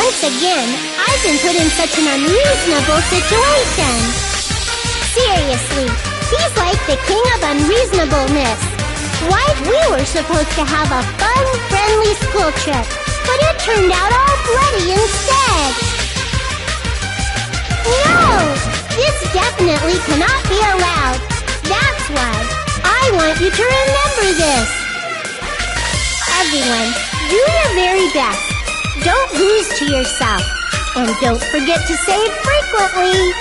Once again, I've been put in such an unreasonable situation. Seriously, he's like the king of unreasonableness. Why, we were supposed to have a fun, friendly school trip, but it turned out all bloody instead. No! This definitely cannot be allowed. That's why I want you to remember this. Everyone, do your very best. Don't lose to yourself. And don't forget to save frequently.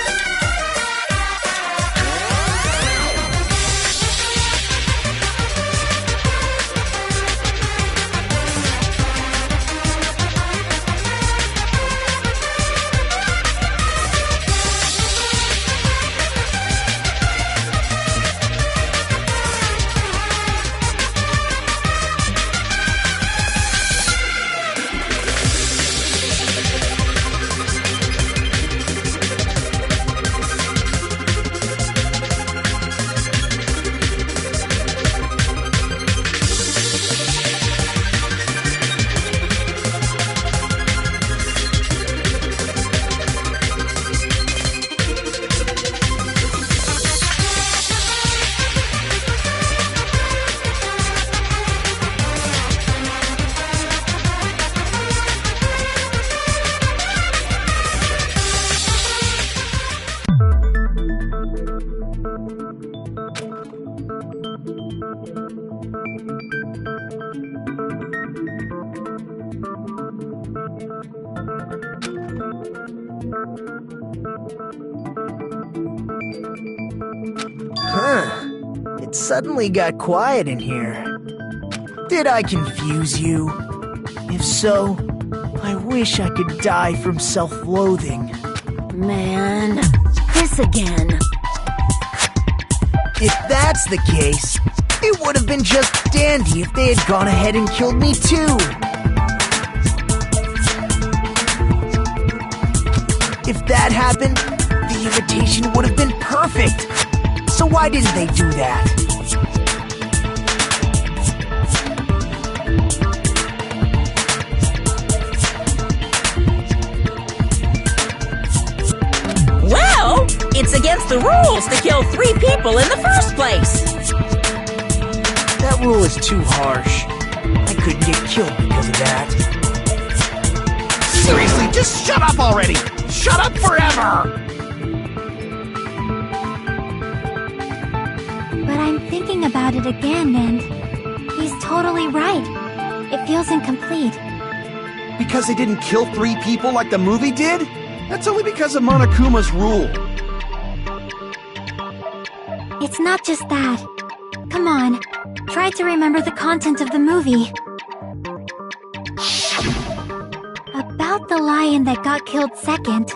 It suddenly got quiet in here. Did I confuse you? If so, I wish I could die from self-loathing. Man, this again. If that's the case, it would have been just dandy if they had gone ahead and killed me too. If that happened, the invitation would have been perfect. So why didn't they do that? Well, it's against the rules to kill 3 people in the first place. That rule is too harsh. I couldn't get killed because of that. Seriously, just shut up already! Shut up forever! But I'm thinking about it again, and he's totally right. It feels incomplete. Because they didn't kill 3 people like the movie did? That's only because of Monokuma's rule. It's not just that. Come on, try to remember the content of the movie. About the lion that got killed second.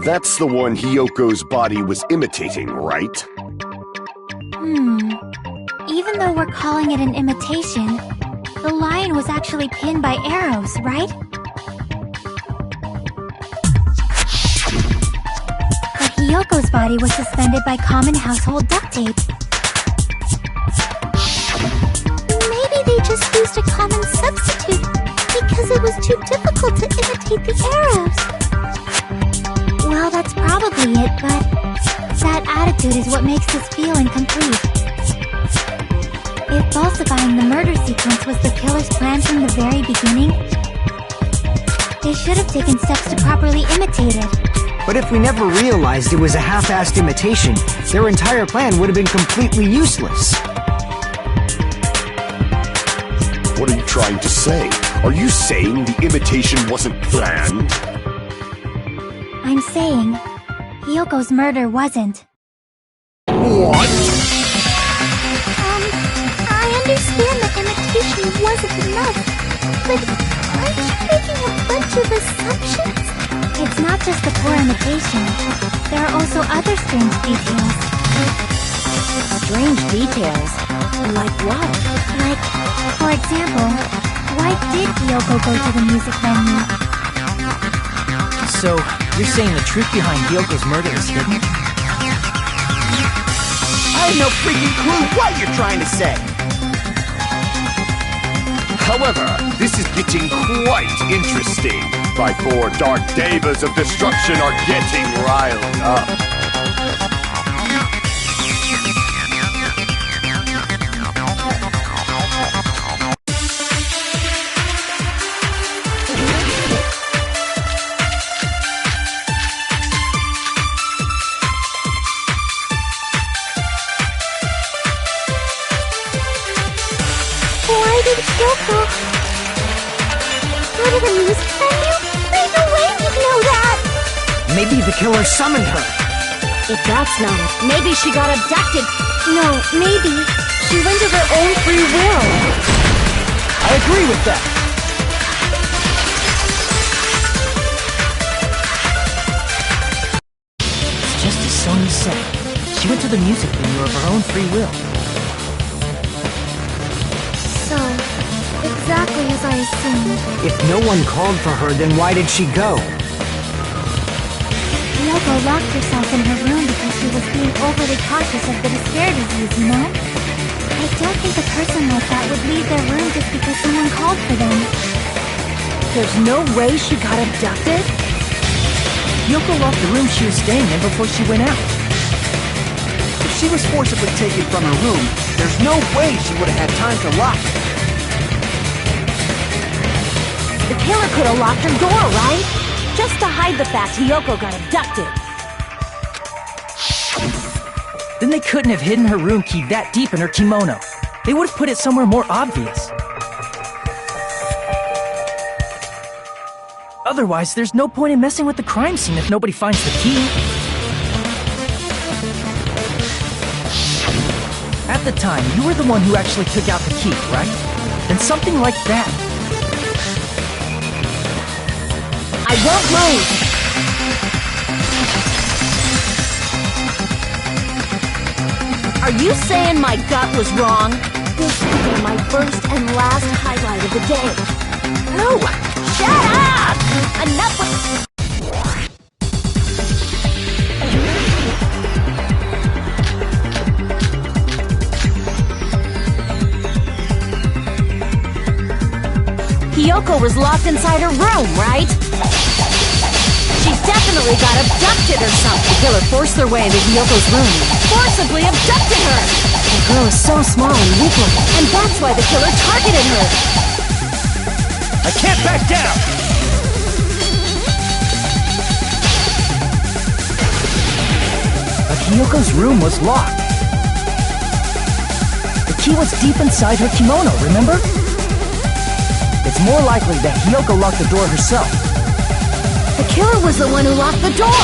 That's the one Hyoko's body was imitating, right? Even though we're calling it an imitation, the lion was actually pinned by arrows, right? But Hyoko's body was suspended by common household duct tape. Maybe they just used a common substitute because it was too difficult to imitate the arrows. Well, that's probably it, but that attitude is what makes this feel incomplete. If falsifying the murder sequence was the killer's plan from the very beginning, they should have taken steps to properly imitate it. But if we never realized it was a half-assed imitation, their entire plan would have been completely useless. What are you trying to say? Are you saying the imitation wasn't planned? I'm saying Hyoko's murder wasn't. What? I understand that imitation wasn't enough, but aren't you making a bunch of assumptions? It's not just the poor imitation. There are also other strange details. Strange details? Like what? Like, for example, why did Hyoko go to the music venue? So, you're saying the truth behind Hyoko's murder is hidden? I have no freaking clue what you're trying to say! However, this is getting quite interesting. My four dark devas of destruction are getting riled up. Why did Kyoko go to the music venue? There's no way you'd know that! Maybe the killer summoned her. If that's not it, maybe she got abducted. No, maybe she went of her own free will. I agree with that. It's just as Sony said. She went to the music venue of her own free will. So, exactly as I assumed. If no one called for her, then why did she go? Yoko locked herself in her room because she was being overly cautious of the despair disease, you know? I don't think a person like that would leave their room just because someone called for them. There's no way she got abducted? Yoko locked the room she was staying in before she went out. If she was forcibly taken from her room, there's no way she would have had time to lock it. The killer could have locked her door, right? Just to hide the fact Hiyoko got abducted. Then they couldn't have hidden her room key that deep in her kimono. They would have put it somewhere more obvious. Otherwise, there's no point in messing with the crime scene if nobody finds the key. At the time, you were the one who actually took out the key, right? Then something like that. I won't move! Are you saying my gut was wrong? This will be my first and last highlight of the day. No! Shut up! Enough with... Hiyoko was locked inside her room, right? She definitely got abducted or something. The killer forced their way into Hiyoko's room, forcibly abducted her. The girl is so small and weak-looking, and that's why the killer targeted her. I can't back down! But Hiyoko's room was locked. The key was deep inside her kimono, remember? It's more likely that Hiyoko locked the door herself. The killer was the one who locked the door.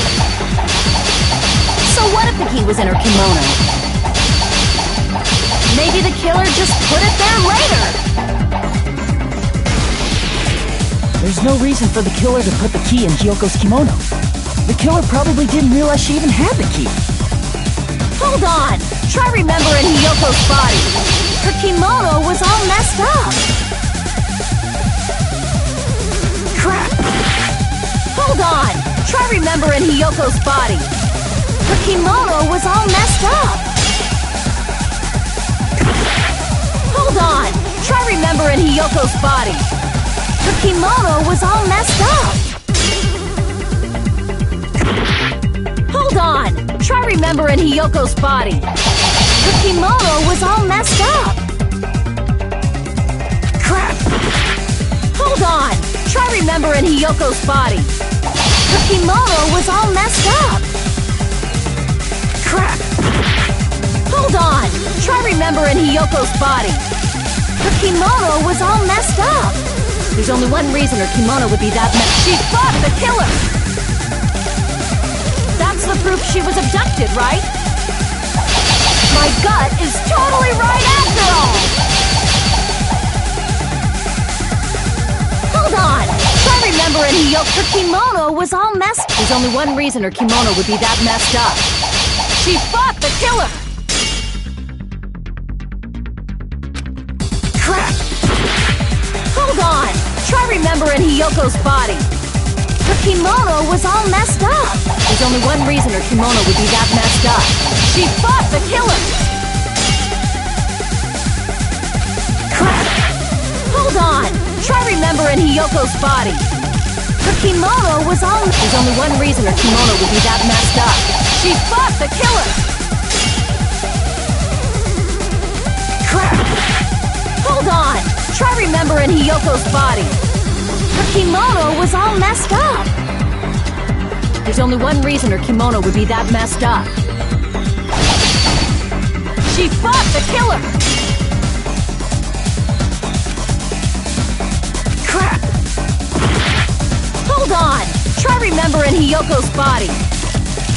So what if the key was in her kimono? Maybe the killer just put it there later. There's no reason for the killer to put the key in Hiyoko's kimono. The killer probably didn't realize she even had the key. Hold on. Try remembering Hiyoko's body. Her kimono was all messed up. Crap! Hold on! Try remembering Hiyoko's body. Her kimono was all messed up. Hold on! Try remembering Hiyoko's body. Her kimono was all messed up. Hold on! Try remembering Hiyoko's body. Her kimono was all messed up. Crap! Hold on! Try remembering Hiyoko's body. Her kimono was all messed up. Crap! Hold on! Try remembering Hiyoko's body. Her kimono was all messed up. There's only one reason her kimono would be that messed. She fought the killer! That's the proof she was abducted, right? My gut is totally right after all! Hold on! Try remembering her kimono was all messed. There's only one reason her kimono would be that messed up. She fought the killer! Crap! Hold on! Try remembering Hiyoko's body. Her kimono was all messed up. There's only one reason her kimono would be that messed up. She fought the killer! Crap! Hold on! in Hiyoko's body. Her kimono was all... There's only one reason her kimono would be that messed up. She fought the killer! Crap! Hold on! Try remembering Hiyoko's body. Her kimono was all messed up. There's only one reason her kimono would be that messed up. She fought the killer! Crap! Hold on! Try remembering Hiyoko's body.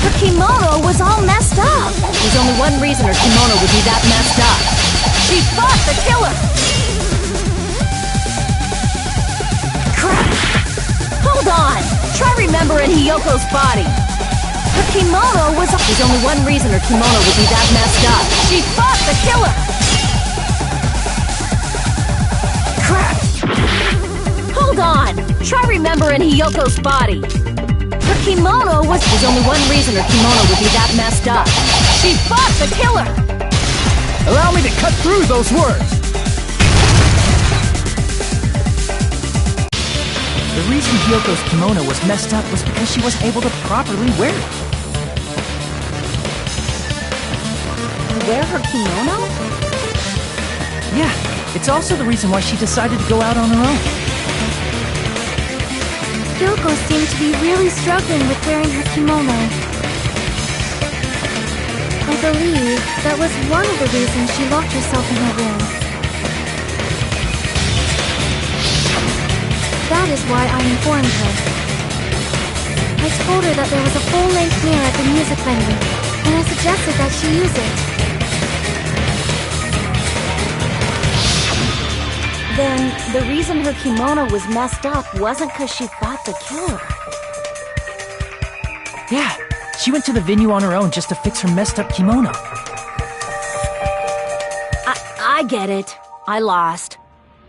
Her kimono was all messed up. There's only one reason her kimono would be that messed up. She fought the killer! Crap! Hold on! Try remembering Hiyoko's body. Her kimono was... There's only one reason her kimono would be that messed up. She fought the killer! Crap! Hold on! Try remembering Hiyoko's body. Her kimono was... There's only one reason her kimono would be that messed up. She fought the killer! Allow me to cut through those words! The reason Hiyoko's kimono was messed up was because she wasn't able to properly wear it. Wear her kimono? Yeah, it's also the reason why she decided to go out on her own. Hiyoko seemed to be really struggling with wearing her kimono. I believe that was one of the reasons she locked herself in her room. That is why I informed her. I told her that there was a full-length mirror at the music venue, and I suggested that she use it. Then, the reason her kimono was messed up wasn't because she fought the killer. Yeah, she went to the venue on her own just to fix her messed up kimono. I get it. I lost.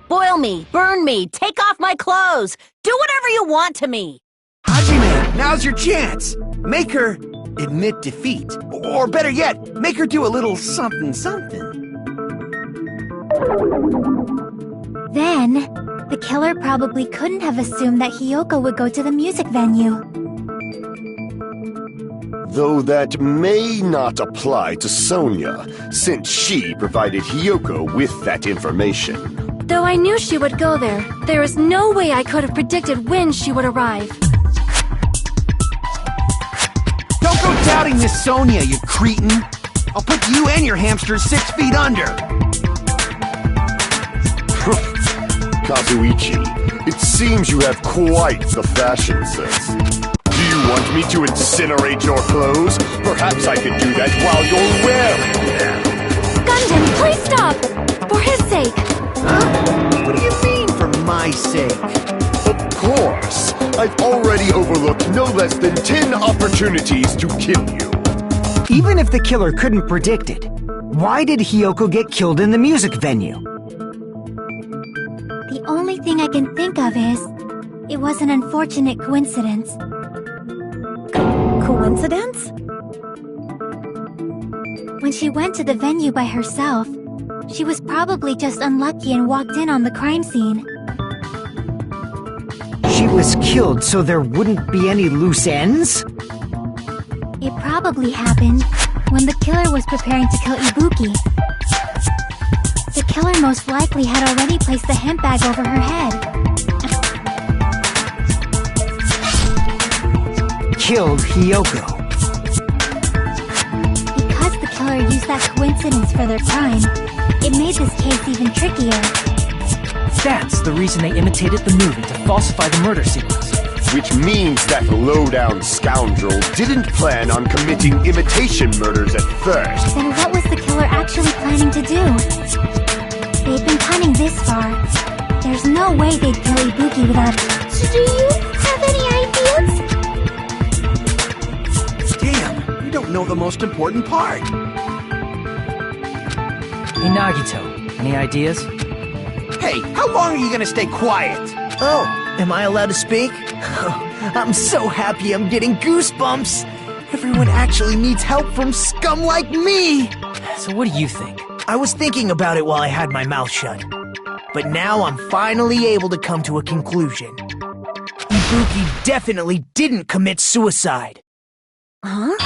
Boil me, burn me, take off my clothes, do whatever you want to me. Hajime, now's your chance. Make her admit defeat. Or better yet, make her do a little something. Then, the killer probably couldn't have assumed that Hiyoko would go to the music venue. Though that may not apply to Sonia, since she provided Hiyoko with that information. Though I knew she would go there, there is no way I could have predicted when she would arrive. Don't go doubting Miss Sonia, you cretin. I'll put you and your hamster 6 feet under. Kazuichi, it seems you have quite the fashion sense. Do you want me to incinerate your clothes? Perhaps I could do that while you're wearing them. Gundam, please stop! For his sake! Huh? What do you mean, for my sake? Of course. I've already overlooked no less than 10 opportunities to kill you. Even if the killer couldn't predict it, why did Hiyoko get killed in the music venue? The only thing I can think of is, it was an unfortunate coincidence. Coincidence? When she went to the venue by herself, she was probably just unlucky and walked in on the crime scene. She was killed so there wouldn't be any loose ends? It probably happened when the killer was preparing to kill Ibuki. The killer most likely had already placed the hemp bag over her head. Killed Hiyoko. Because the killer used that coincidence for their crime, it made this case even trickier. That's the reason they imitated the movie to falsify the murder sequence. Which means that low-down scoundrel didn't plan on committing imitation murders at first. Then what was the killer actually planning to do? They've been cunning this far. There's no way they'd kill Ibuki without... So do you have any ideas? Damn, you don't know the most important part. Hey, Nagito, any ideas? Hey, how long are you gonna stay quiet? Oh, am I allowed to speak? I'm so happy I'm getting goosebumps! Everyone actually needs help from scum like me! So what do you think? I was thinking about it while I had my mouth shut. but now I'm finally able to come to a conclusion. Ibuki definitely didn't commit suicide. Huh?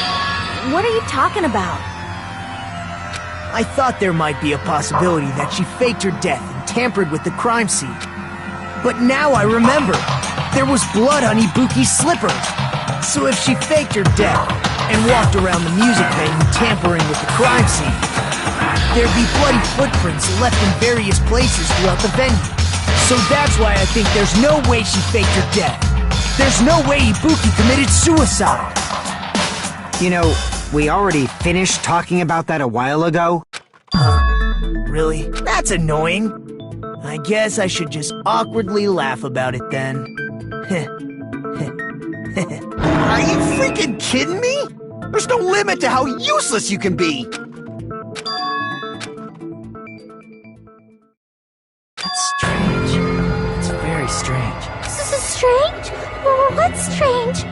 What are you talking about? I thought there might be a possibility that she faked her death and tampered with the crime scene. But now I remember, there was blood on Ibuki's slippers. So if she faked her death and walked around the music venue tampering with the crime scene, there'd be bloody footprints left in various places throughout the venue. So that's why I think there's no way she faked her death. There's no way Ibuki committed suicide. You know, we already finished talking about that a while ago. Really? That's annoying. I guess I should just awkwardly laugh about it then. Are you freaking kidding me? There's no limit to how useless you can be. That's strange. It's very strange. This is strange? Well, what's strange?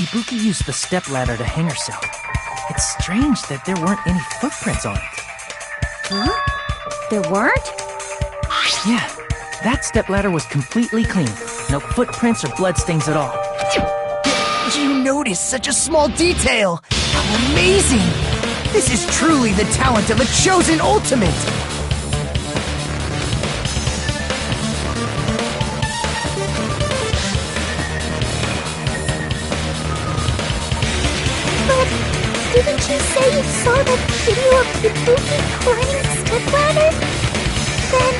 Ibuki used the stepladder to hang herself. It's strange that there weren't any footprints on it. Huh? There weren't? Yeah, that stepladder was completely clean. No footprints or bloodstains at all. You noticed such a small detail! How amazing! This is truly the talent of a chosen ultimate! Didn't you say you saw that video of Ibuki climbing the stepladder? Then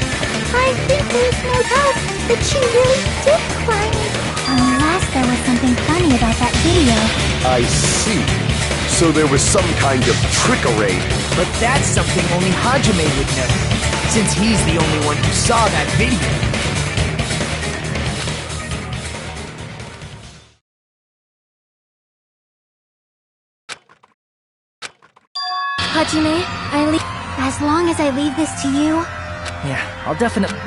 I think there's no doubt that she really did climb it. Unless there was something funny about that video. I see. So there was some kind of trickery. But that's something only Hajime would know, since he's the only one who saw that video. Hajime, as long as I leave this to you. Yeah, I'll definitely...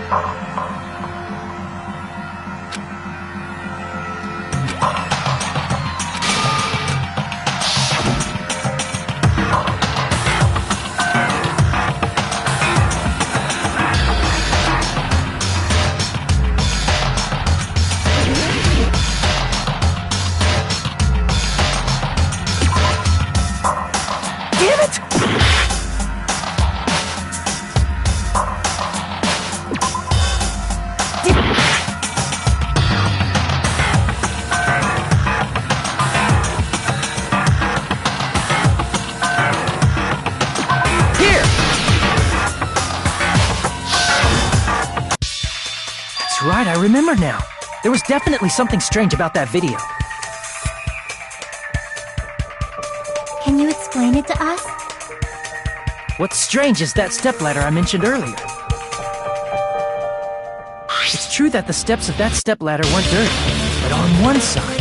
Right, I remember now. There was definitely something strange about that video. Can you explain it to us? What's strange is that stepladder I mentioned earlier. It's true that the steps of that stepladder weren't dirty, but on one side,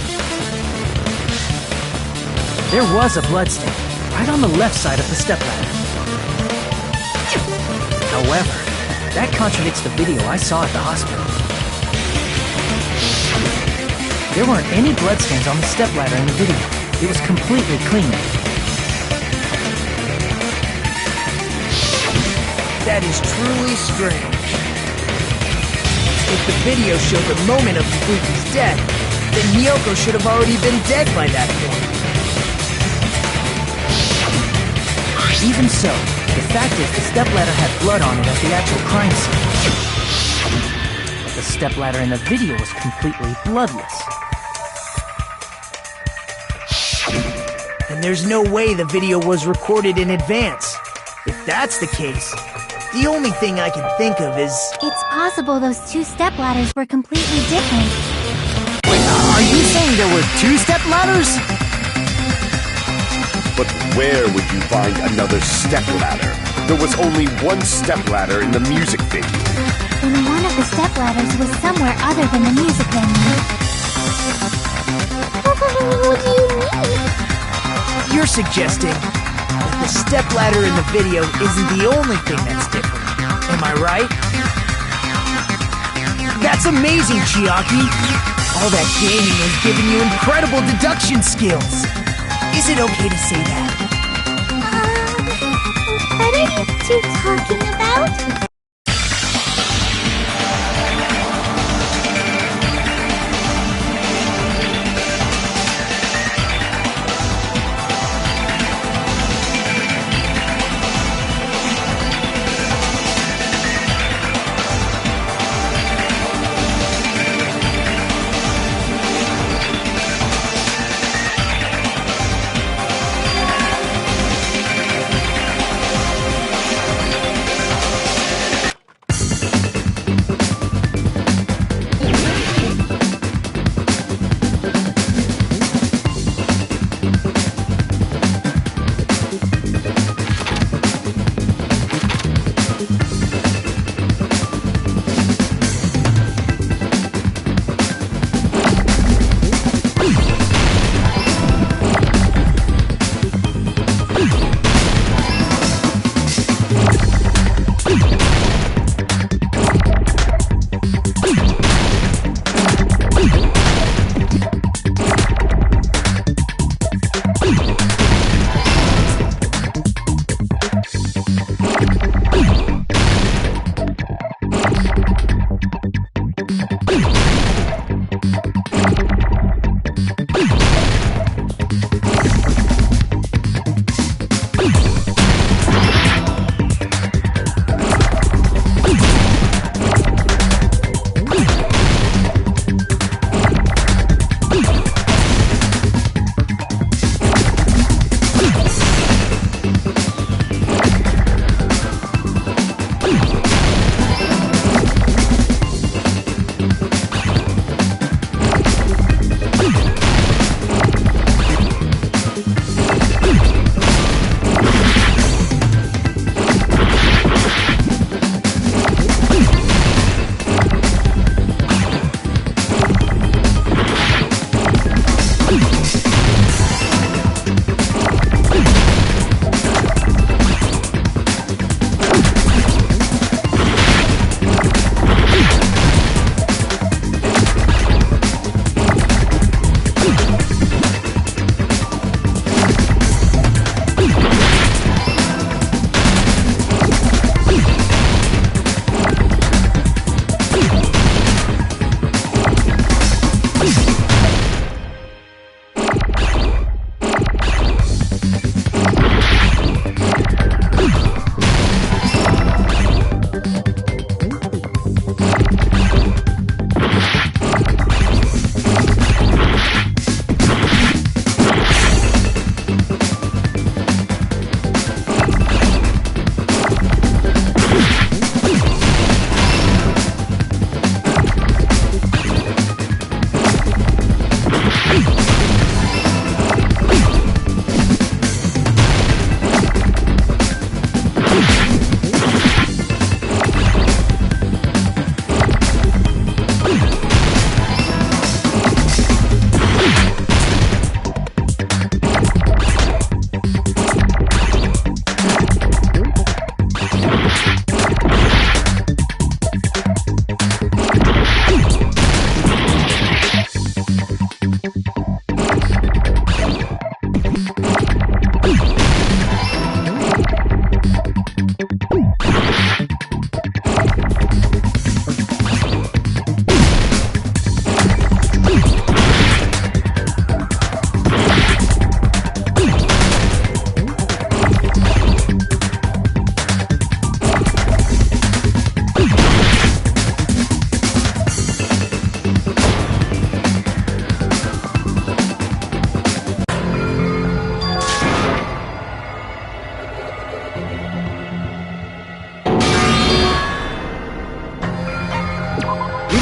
there was a bloodstain, right on the left side of the stepladder. However, that contradicts the video I saw at the hospital. There weren't any bloodstains on the stepladder in the video. It was completely clean. That is truly strange. If the video showed the moment of Ibuki's death, then Miyoko should have already been dead by that point. Even so, the fact is the stepladder had blood on it at the actual crime scene. But the stepladder in the video was completely bloodless. And there's no way the video was recorded in advance. If that's the case, the only thing I can think of is... It's possible those two stepladders were completely different. Wait, are you saying there were two stepladders? But where would you find another stepladder? There was only one stepladder in the music venue. Then one of the stepladders was somewhere other than the music venue. What do you mean? You're suggesting that the stepladder in the video isn't the only thing that's different. Am I right? That's amazing, Chiaki! All that gaming has given you incredible deduction skills. Is it okay to say that? What are you two talking about?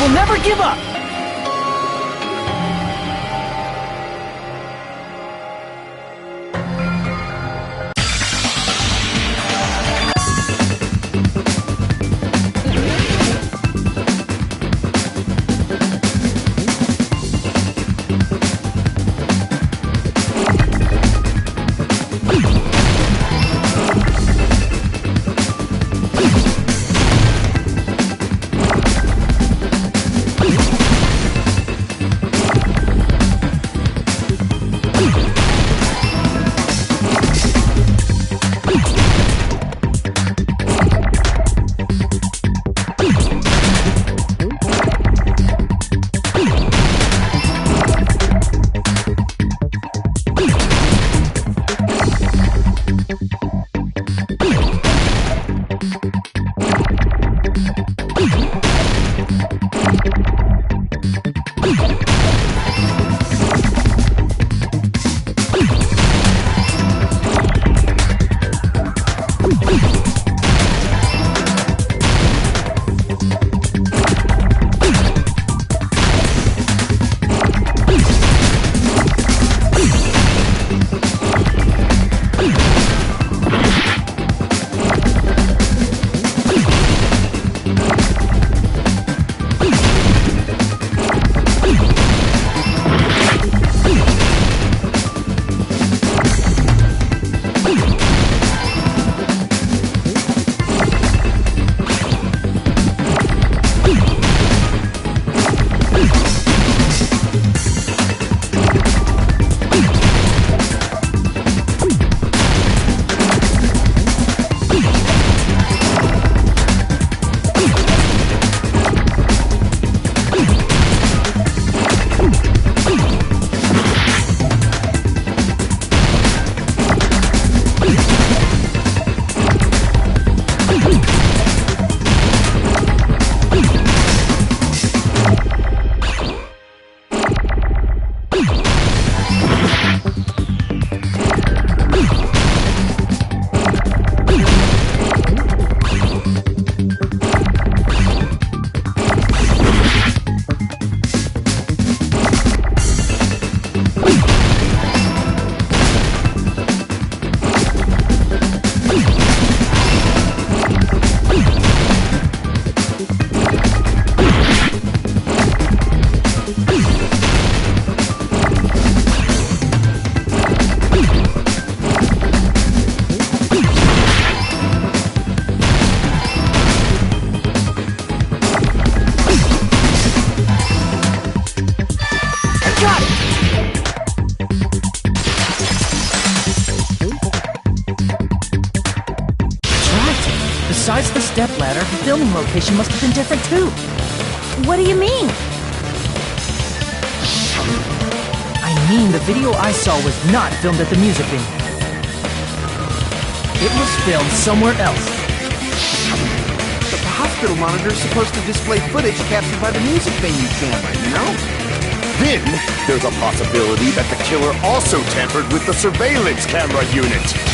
will never give up! Besides the stepladder, the filming location must have been different too. What do you mean? I mean, the video I saw was not filmed at the music venue. It was filmed somewhere else. But the hospital monitor is supposed to display footage captured by the music venue camera, you know? Then, there's a possibility that the killer also tampered with the surveillance camera unit.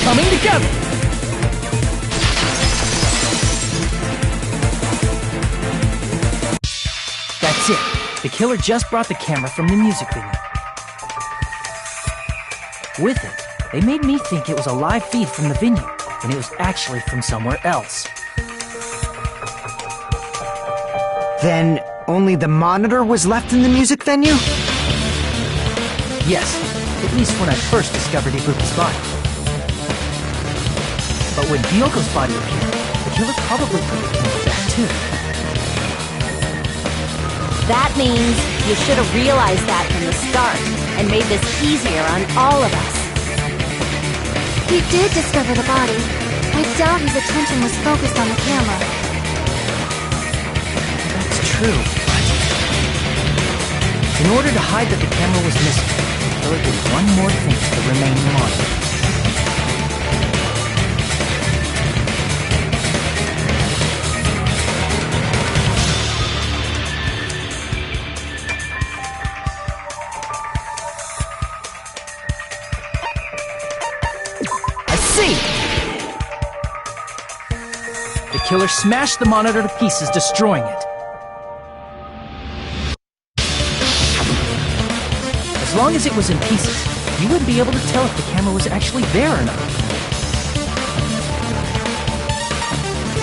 coming together! That's it. The killer just brought the camera from the music venue. With it, they made me think it was a live feed from the venue, when it was actually from somewhere else. Then, only the monitor was left in the music venue? Yes, at least when I first discovered Ibuki's body. But when Byoko's body appeared, the killer probably put the camera back too. That means you should have realized that from the start and made this easier on all of us. He did discover the body. I doubt his attention was focused on the camera. That's true, but... in order to hide that the camera was missing, the killer did one more thing to the remaining monitor. The killer smashed the monitor to pieces, destroying it. As long as it was in pieces, you wouldn't be able to tell if the camera was actually there or not.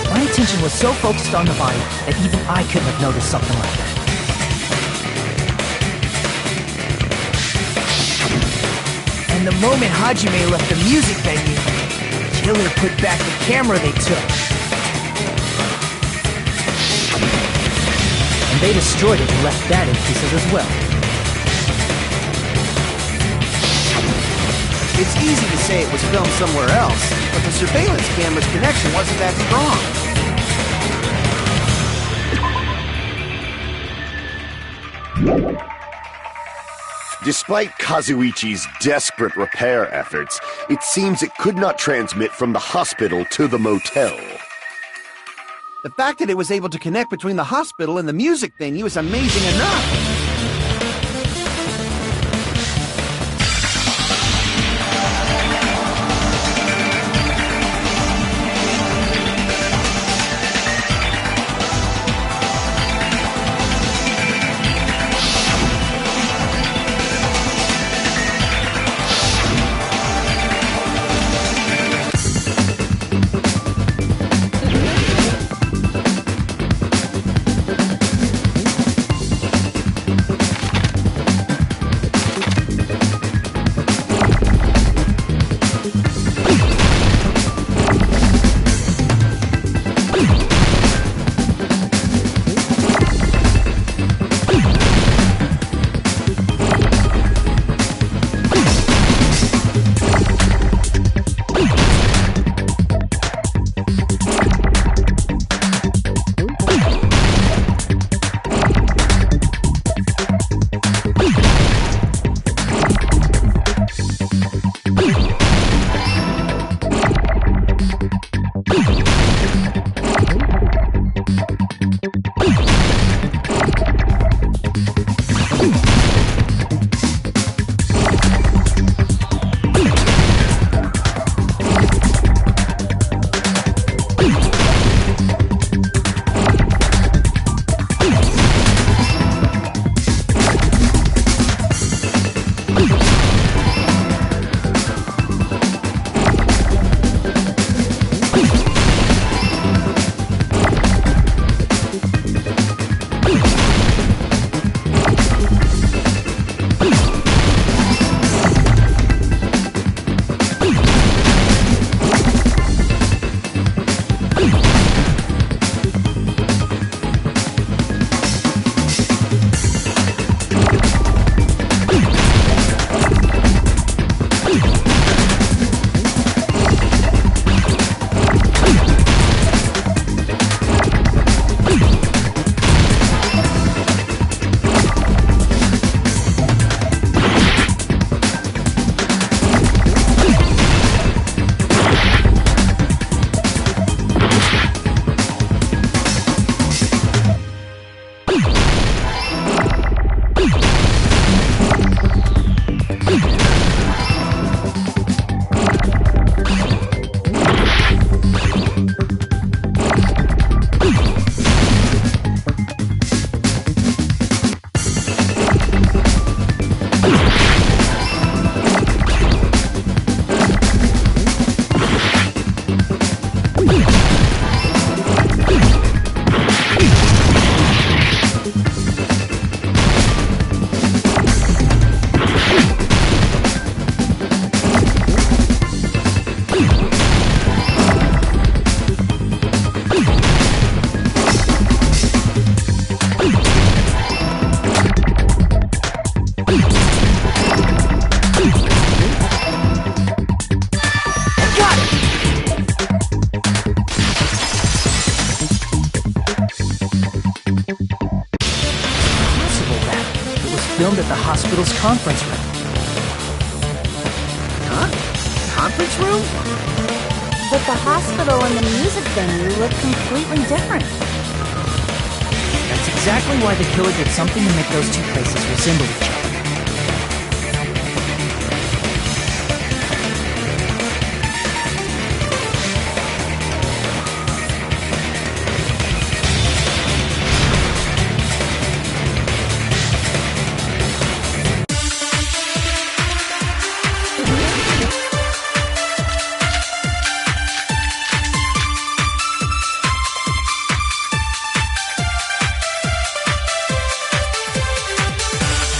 My attention was so focused on the body that even I couldn't have noticed something like that. And the moment Hajime left the music venue, the killer put back the camera they took. And they destroyed it and left that in pieces as well. It's easy to say it was filmed somewhere else, but the surveillance camera's connection wasn't that strong. Despite Kazuichi's desperate repair efforts, it seems it could not transmit from the hospital to the motel. The fact that it was able to connect between the hospital and the music venue is amazing enough. filmed at the hospital's conference room. Huh? Conference room? But the hospital and the music venue look completely different. That's exactly why the killer did something to make those two places resemble each other.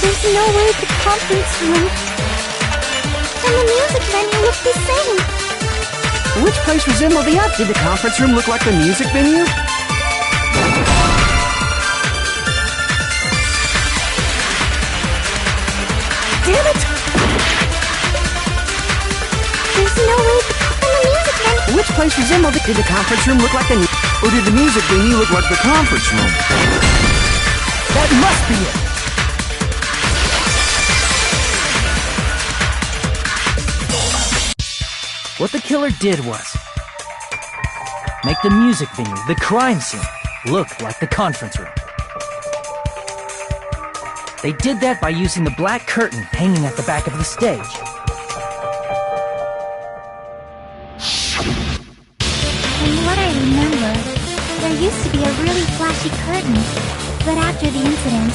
There's no way the conference room and the music venue look the same. Which place resembled the other? Did the conference room look like the music venue? Damn it! There's no way and the music venue. Which place resembled it? Did the conference room look like the or did the music venue look like the conference room? That must be it! What the killer did was make the music venue, the crime scene, look like the conference room. They did that by using the black curtain hanging at the back of the stage. From what I remember, there used to be a really flashy curtain, but after the incident,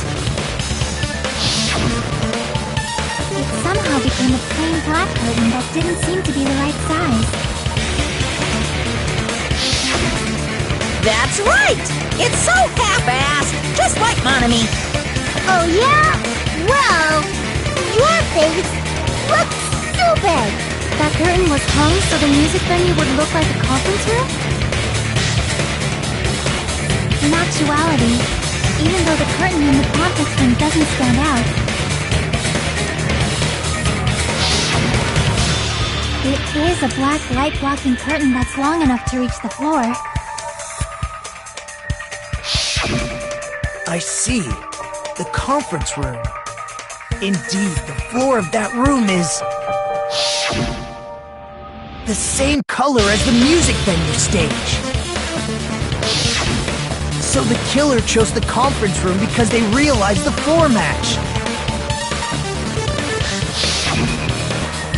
it somehow became a plain black curtain that didn't seem to be the right size. That's right! It's so half-assed, just like Monami. Oh yeah? Well, your face looks stupid! That curtain was hung so the music venue would look like a conference room? In actuality, even though the curtain in the conference room doesn't stand out, it is a black light-blocking curtain that's long enough to reach the floor. I see. The conference room. Indeed, the floor of that room is the same color as the music venue stage. So the killer chose the conference room because they realized the floor match.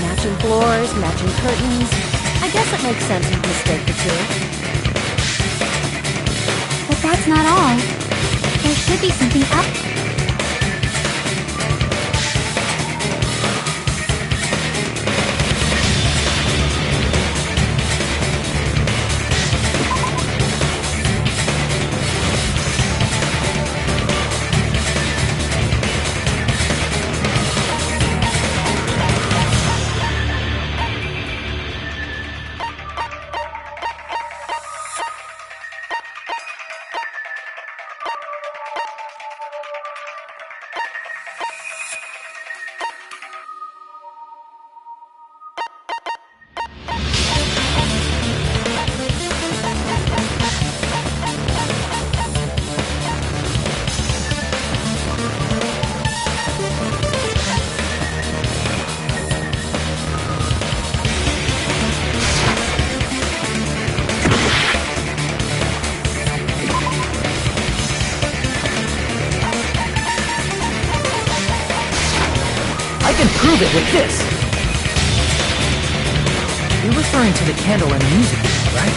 Matching floors, matching curtains. I guess it makes sense you'd mistake the two. But that's not all. There should be something up. Prove it with this. You're referring to the candle in the music video, right?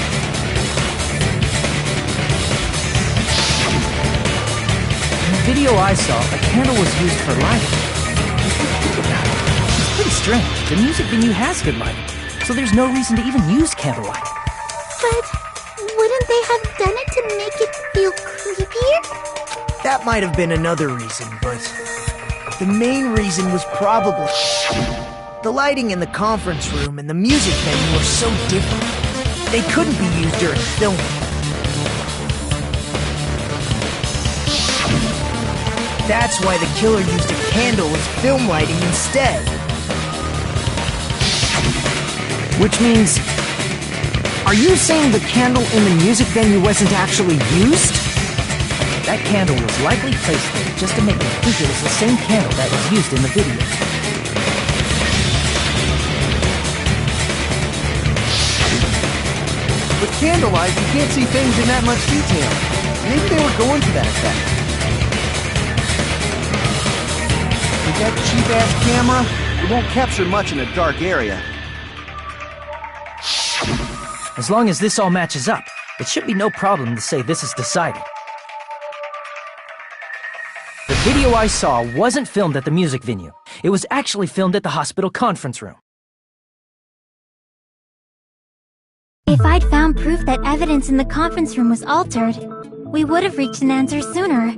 In the video I saw, a candle was used for lighting. If you think about it, it's pretty strange. The music venue has good lighting, so there's no reason to even use candlelight. But wouldn't they have done it to make it feel creepier? That might have been another reason, but the main reason was probably the lighting in the conference room and the music venue were so different. They couldn't be used during filming. That's why the killer used a candle as film lighting instead. Which means, are you saying the candle in the music venue wasn't actually used? That candle was likely placed there just to make me think it was the same candle that was used in the video. With candlelight, you can't see things in that much detail. Maybe they were going for that effect. With that cheap-ass camera, it won't capture much in a dark area. As long as this all matches up, it should be no problem to say this is decided. The video I saw wasn't filmed at the music venue. It was actually filmed at the hospital conference room. If I'd found proof that evidence in the conference room was altered, we would have reached an answer sooner.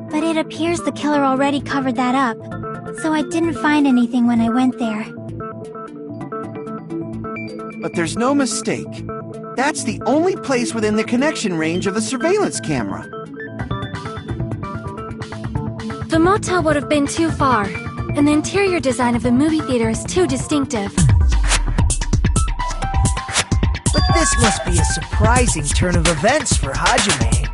But it appears the killer already covered that up, so I didn't find anything when I went there. But there's no mistake. That's the only place within the connection range of the surveillance camera. The motel would have been too far, and the interior design of the movie theater is too distinctive. But this must be a surprising turn of events for Hajime.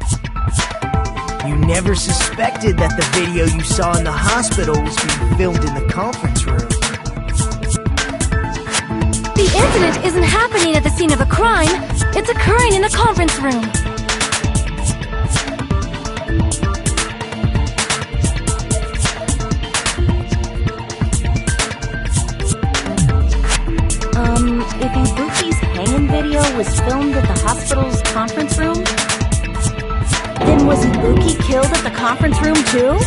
You never suspected that the video you saw in the hospital was being filmed in the conference room. The incident isn't happening at the scene of a crime. It's occurring in the conference room. If Ibuki's hanging video was filmed at the hospital's conference room, then was Ibuki killed at the conference room too?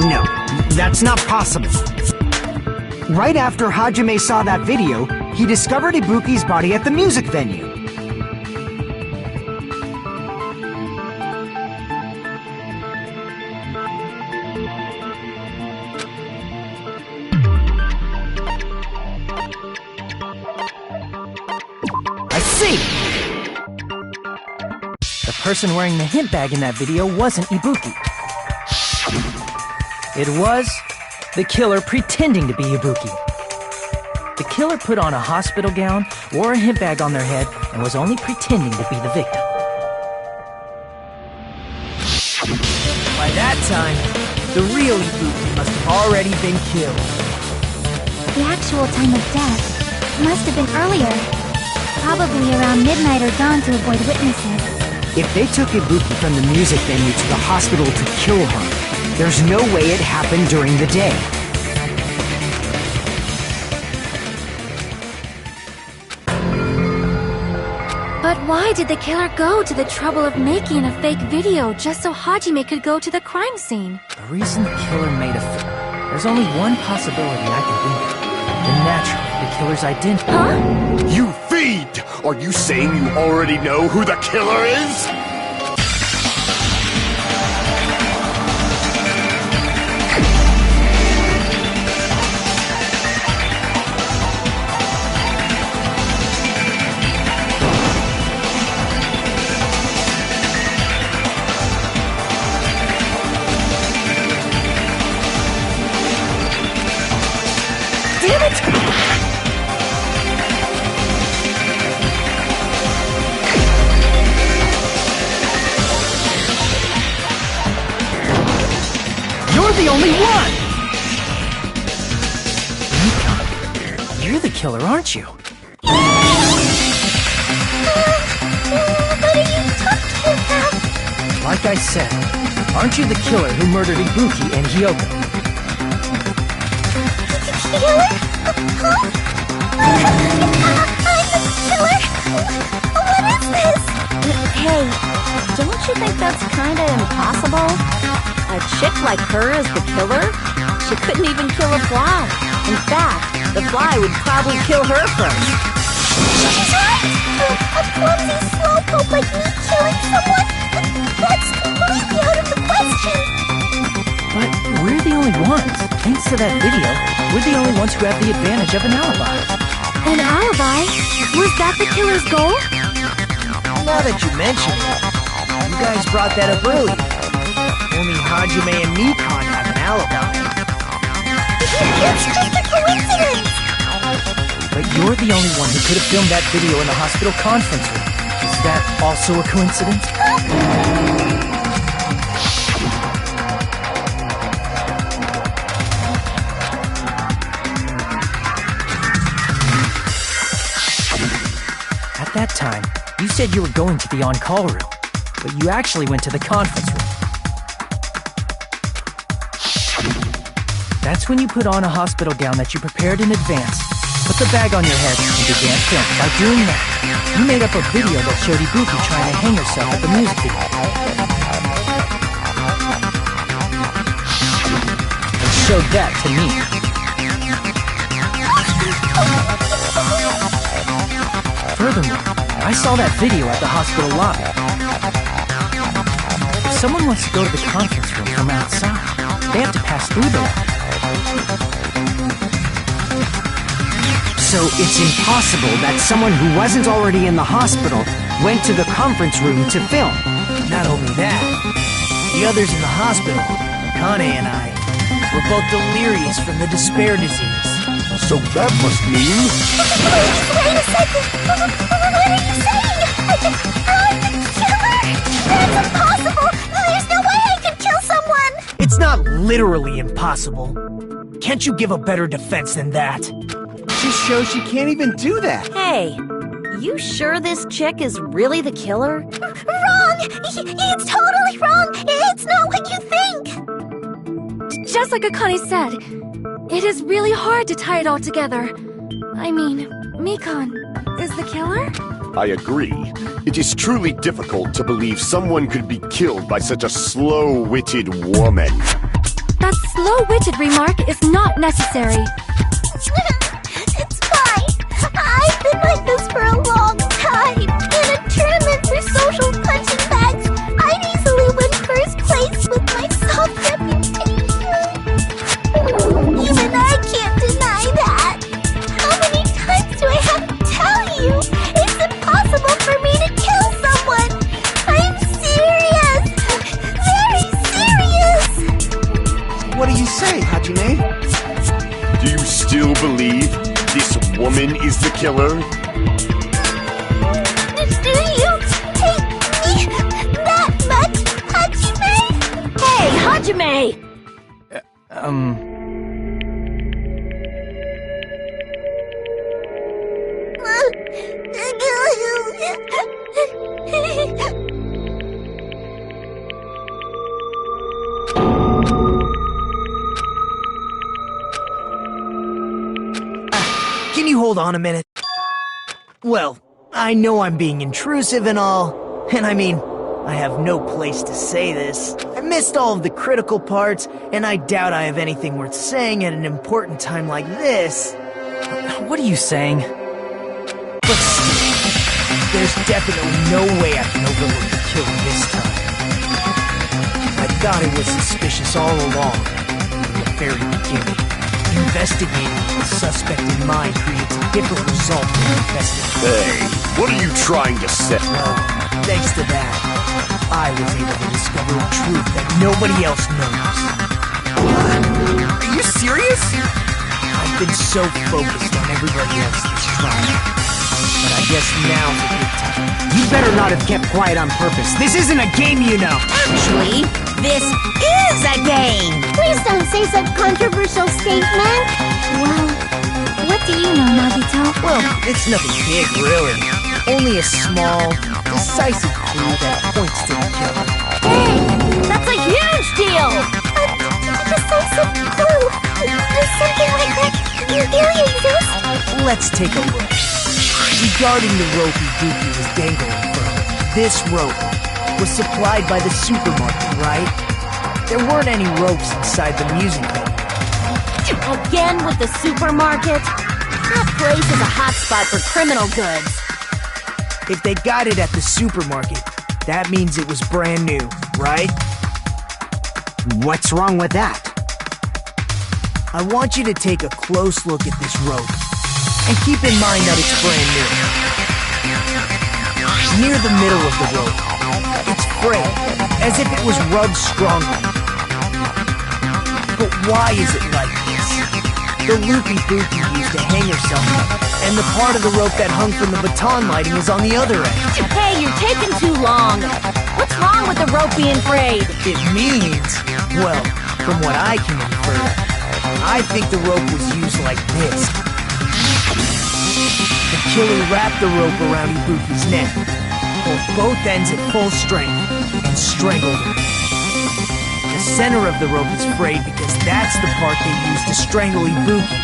No, that's not possible. Right after Hajime saw that video, he discovered Ibuki's body at the music venue. I see! The person wearing the hint bag in that video wasn't Ibuki. It was the killer pretending to be Ibuki. The killer put on a hospital gown, wore a hint bag on their head, and was only pretending to be the victim. By that time, the real Ibuki must have already been killed. The actual time of death must have been earlier. Probably around midnight or dawn to avoid witnesses. If they took Ibuki from the music venue to the hospital to kill her, there's no way it happened during the day. But why did the killer go to the trouble of making a fake video just so Hajime could go to the crime scene? The reason the killer made there's only one possibility I can think of. And naturally, the killer's identity. Huh? You feed! Are you saying you already know who the killer is? Damn it! You're the only one! Mika, you're the killer, aren't you? What are you talking about? Like I said, aren't you the killer who murdered Ibuki and Hyoko? Killer? Huh? I'm the killer? What is this? Hey, don't you think that's kinda impossible? A chick like her is the killer? She couldn't even kill a fly. In fact, the fly would probably kill her first. She's right! A clumsy slowpoke like me killing someone? That's completely out of the question! But we're the only ones. Thanks to that video, we're the only ones who have the advantage of an alibi. An alibi? Was that the killer's goal? Now that you mention it, you guys brought that up earlier. Only Hajime and Nikon have an alibi. It's just a coincidence! But you're the only one who could have filmed that video in the hospital conference room. that also a coincidence? At that time, you said you were going to the on-call room, but you actually went to the conference room. That's when you put on a hospital gown that you prepared in advance, put the bag on your head, and began filming. By doing that, you made up a video that showed Ibuki trying to hang herself at the music video. And showed that to me. Furthermore, I saw that video at the hospital lobby. If someone wants to go to the conference room from outside, they have to pass through the lobby. So it's impossible that someone who wasn't already in the hospital went to the conference room to film. Not only that, the others in the hospital, Kane and I, were both delirious from the despair disease. So that must mean... Wait a second! What are you saying? I'm the killer? That's impossible! There's no way I could kill someone! It's not literally impossible. Can't you give a better defense than that? Just shows she can't even do that. Hey, you sure this chick is really the killer? Wrong! It's totally wrong! It's not what you think! Just like Akane said, it is really hard to tie it all together. I mean, Mikon is the killer? I agree. It is truly difficult to believe someone could be killed by such a slow-witted woman. That slow-witted remark is not necessary. It's fine. I've been like this for a long time. In a tournament for social punching bags, I'd easily win first place with my self-reputation. Even I can't deny that. How many times do I have to tell you? It's impossible for me to kill someone. I'm serious. Very serious. What do you say, Hajime? Do you still believe this woman is the killer? Do you hate me that much, Hajime? Hey, Hajime! Can you hold on a minute? Well, I know I'm being intrusive and all, and I mean, I have no place to say this. I missed all of the critical parts, and I doubt I have anything worth saying at an important time like this. What are you saying? But still, there's definitely no way I can overlook the killer this time. I thought it was suspicious all along, from the very beginning. Investigating the suspect in mind creates a different result than investigating. Hey, what are you trying to say? Well, thanks to that, I was able to discover a truth that nobody else knows. Are you serious? I've been so focused on everybody else this trial, but I guess now's a good time. You better not have kept quiet on purpose. This isn't a game, you know. Actually, this is a game! Please don't say such controversial statement. Well, what do you know, Nagito? Well, it's nothing big, really. Only a small, decisive clue that points to the killer. Hey, that's a huge deal! A decisive clue. Does something like that really exist? Let's take a look. Regarding the rope Ibuki was dangling from, this rope was supplied by the supermarket, right? There weren't any ropes inside the music venue. Again with the supermarket? That place is a hotspot for criminal goods. If they got it at the supermarket, that means it was brand new, right? What's wrong with that? I want you to take a close look at this rope, and keep in mind that it's brand new. Near the middle of the rope, it's frayed, as if it was rubbed strongly. But why is it like this? the loopy Buki used to hang herself, and the part of the rope that hung from the baton lighting is on the other end. Hey, you're taking too long. What's wrong with the rope being frayed? It means, well, from what I can infer, I think the rope was used like this. The killer wrapped the rope around Ibuki's neck, pulled both ends at full strength, and strangled her. The center of the rope is frayed because that's the part they used to strangle Ibuki.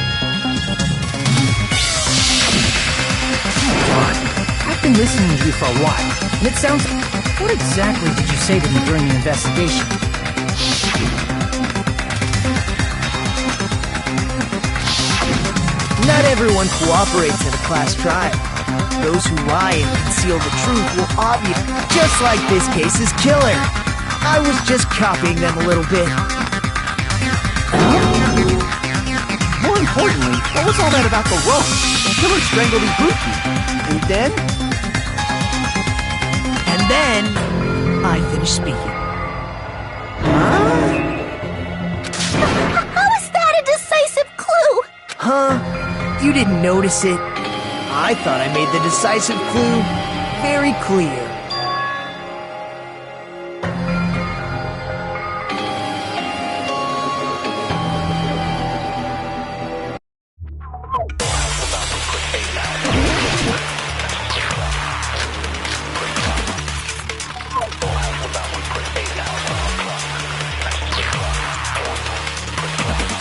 I've been listening to you for a while, and it sounds... What exactly did you say to me during the investigation? Not everyone cooperates in a class trial. Those who lie and conceal the truth will obviously, just like this case's killer. I was just copying them a little bit. More importantly, what was all that about the rope? The killer strangled Ibuki. And then? And then, I finished speaking. How is that a decisive clue? Huh? You didn't notice it? I thought I made the decisive clue very clear.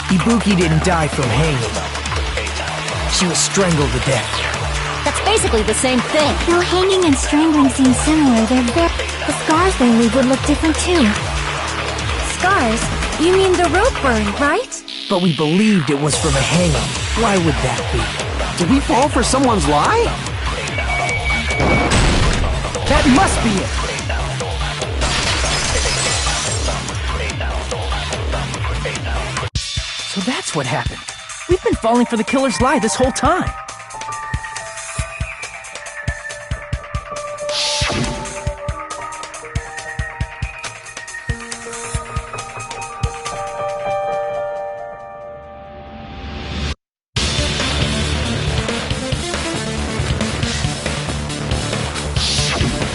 Ibuki didn't die from hanging. She was strangled to death. That's basically the same thing. Though hanging and strangling seem similar, the scars they leave would look different too. Scars? You mean the rope burn, right? But we believed it was from a hanging. Why would that be? Did we fall for someone's lie? That must be it! So that's what happened. We've been falling for the killer's lie this whole time.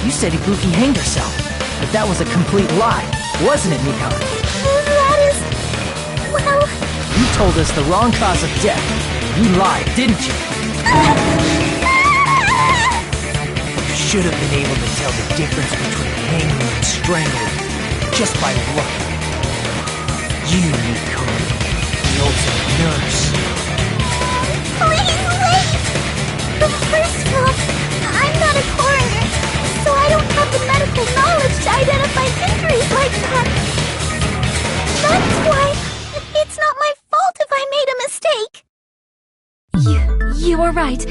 You said Ibuki hanged herself, but that was a complete lie, wasn't it, Mikon? That is... well... You told us the wrong cause of death. You lied, didn't you? You should have been able to tell the difference between hanging and strangling just by looking. You, Mikon, the ultimate nurse. Please wait! First of all, I'm not a coroner, so I don't have the medical knowledge to identify injuries like that. That's why it's not my fault if I made a mistake. You are right.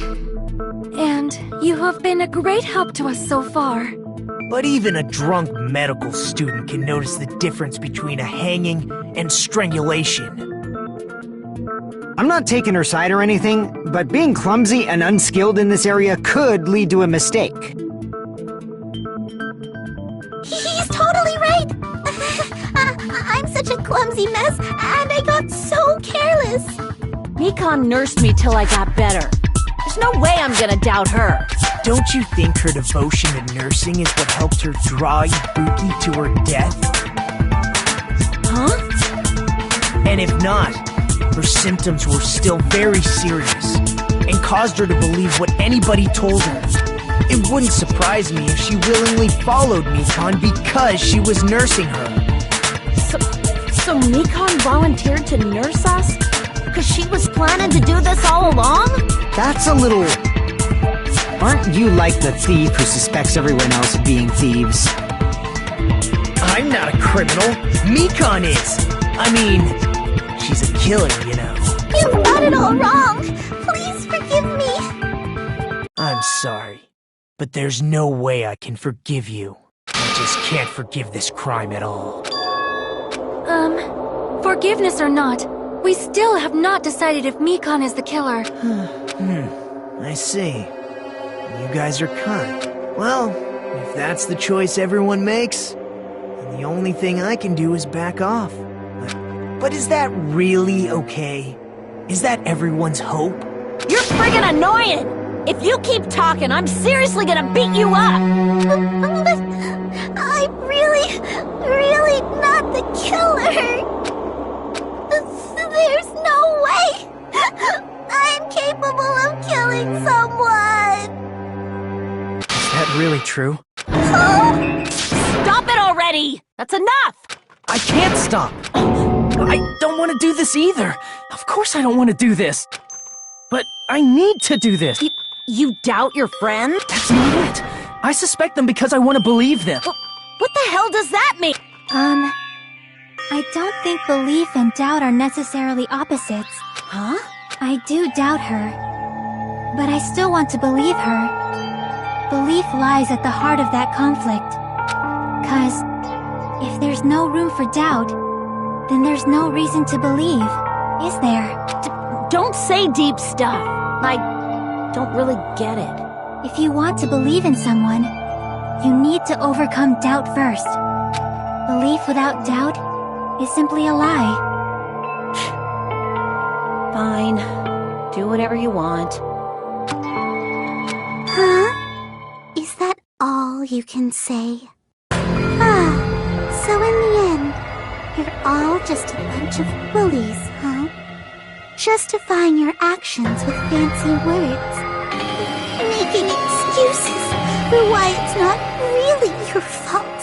And you have been a great help to us so far. But even a drunk medical student can notice the difference between a hanging and strangulation. I'm not taking her side or anything, but being clumsy and unskilled in this area could lead to a mistake. He's totally right. I'm such a clumsy mess, and I got so careless. Mikon nursed me till I got better. There's no way I'm gonna doubt her. Don't you think her devotion to nursing is what helped her draw Ibuki to her death? Huh? And if not, her symptoms were still very serious and caused her to believe what anybody told her. It wouldn't surprise me if she willingly followed Mikon because she was nursing her. So Mikon volunteered to nurse us? Because she was planning to do this all along? That's a little... Aren't you like the thief who suspects everyone else of being thieves? I'm not a criminal. Mikon is. I mean, she's a killer, you know. You've got it all wrong. Please forgive me. I'm sorry, but there's no way I can forgive you. I just can't forgive this crime at all. Forgiveness or not, we still have not decided if Mikon is the killer. I see. You guys are kind. Well, if that's the choice everyone makes, then the only thing I can do is back off. But is that really okay? Is that everyone's hope? You're friggin' annoying! If you keep talking, I'm seriously gonna beat you up! But I'm really not the killer. There's no way I'm capable of killing someone. Is that really true? Stop it already! That's enough! I can't stop! I don't want to do this either! Of course I don't want to do this! But I need to do this! You doubt your friend? That's not it! I suspect them because I want to believe them! What the hell does that mean? I don't think belief and doubt are necessarily opposites. Huh? I do doubt her, but I still want to believe her. Belief lies at the heart of that conflict. 'Cause if there's no room for doubt, then there's no reason to believe, is there? Don't say deep stuff. I don't really get it. If you want to believe in someone, you need to overcome doubt first. Belief without doubt is simply a lie. Fine. Do whatever you want. Huh? Is that all you can say? So in the end, you're all just a bunch of bullies, huh? Justifying your actions with fancy words. Making excuses for why it's not really your fault.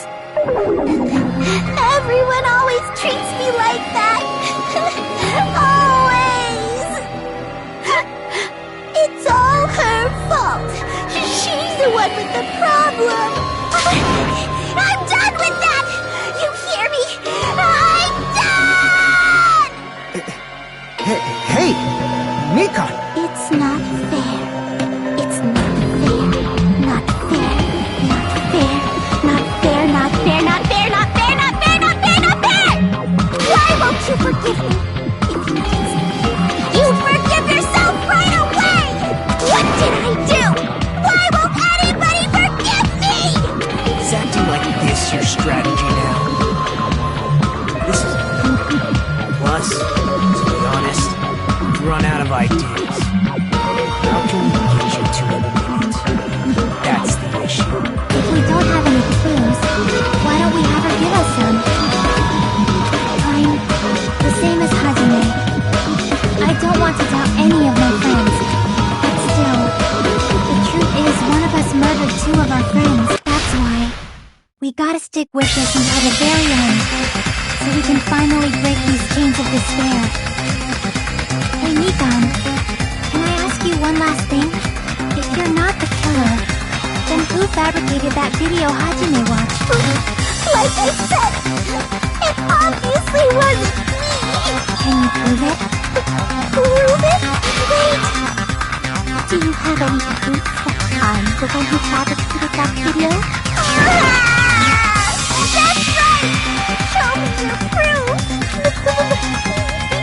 Everyone always treats me like that. Always. It's all her fault. She's the one with the problem. I'm done with that. You hear me? I'm done. Hey, Mikon! It's not fair. It's not fair. Not fair. Not fair. Not fair. Not fair. Not fair. Not fair. Not fair. Not fair. Not fair. Why won't you forgive me? If you did, you forgive yourself right away. What did I do? Why won't anybody forgive me? Is acting like this your strategy now? This is... Plus, to be honest, we've run out of ideas. How can we get you to admit it? That's the issue. If we don't have any clues, why don't we have her give us some? I'm the same as Hajime. I don't want to doubt any of my friends. But still, the truth is one of us murdered two of our friends. That's why we gotta stick with this until the very end, so we can finally break these chains of despair. Hey Nikon, can I ask you one last thing? If you're not the killer, then who fabricated that video Hajime watched? Like I said, it obviously wasn't me. Can you prove it? Prove it? Wait. Do you have any proof that I'm the one who fabricated that video? That's right! Show me your proof!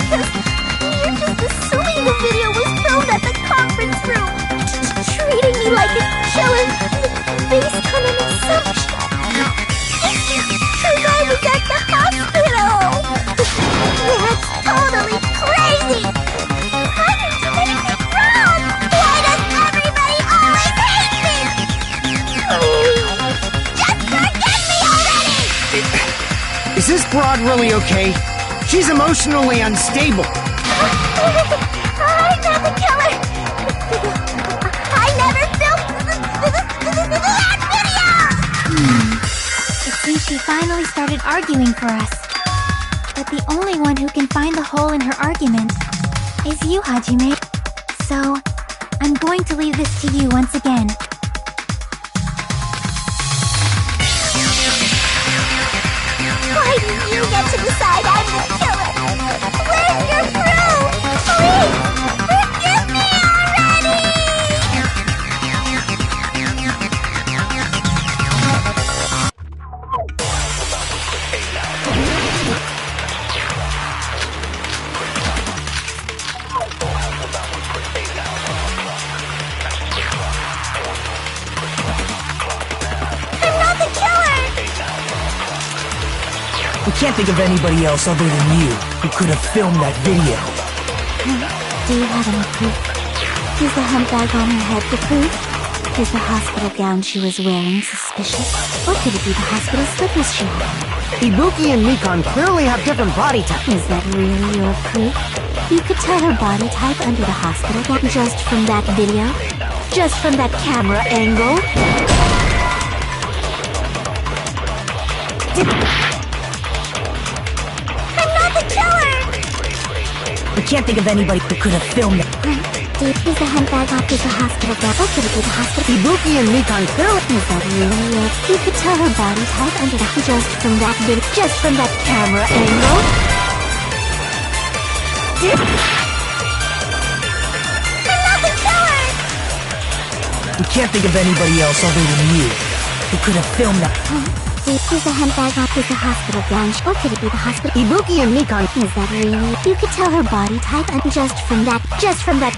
Because you're just assuming the video was filmed at the conference room, treating me like a killer based on an assumption. Because I was at the hospital! That's totally crazy! I didn't do anything wrong! Why does everybody always hate me? Please, just forget me already! Is this broad really okay? She's emotionally unstable. I'm not the killer! I never filmed that video! It seems she finally started arguing for us. But the only one who can find the hole in her argument is you, Hajime. So, I'm going to leave this to you once again. Why do you get to decide I'm the killer? Where's your proof? Please, forgive me already! I'm not the killer! We can't think of anybody else other than you who could have filmed that video. Do you have any proof? Is the hump bag on her head the proof? Is the hospital gown she was wearing suspicious? Or could it be the hospital slippers she had? Ibuki and Mikan clearly have different body types. Is that really your proof? You could tell her body type under the hospital gown just from that video? Just from that camera angle? I'm not the killer! I can't think of anybody who could have filmed it. Is the handbag off the hospital gown? Or could it be the hospital? Ibuki and Mikan clearly... Is that really it? You could tell her body type under the... Just from that video... Just from that camera angle? I'm not the killer! We can't think of anybody else other than you who could have filmed that. Is the handbag off the hospital gown? Or could it be the hospital? Ibuki and Mikan... Is that really? You could tell her body type and just from that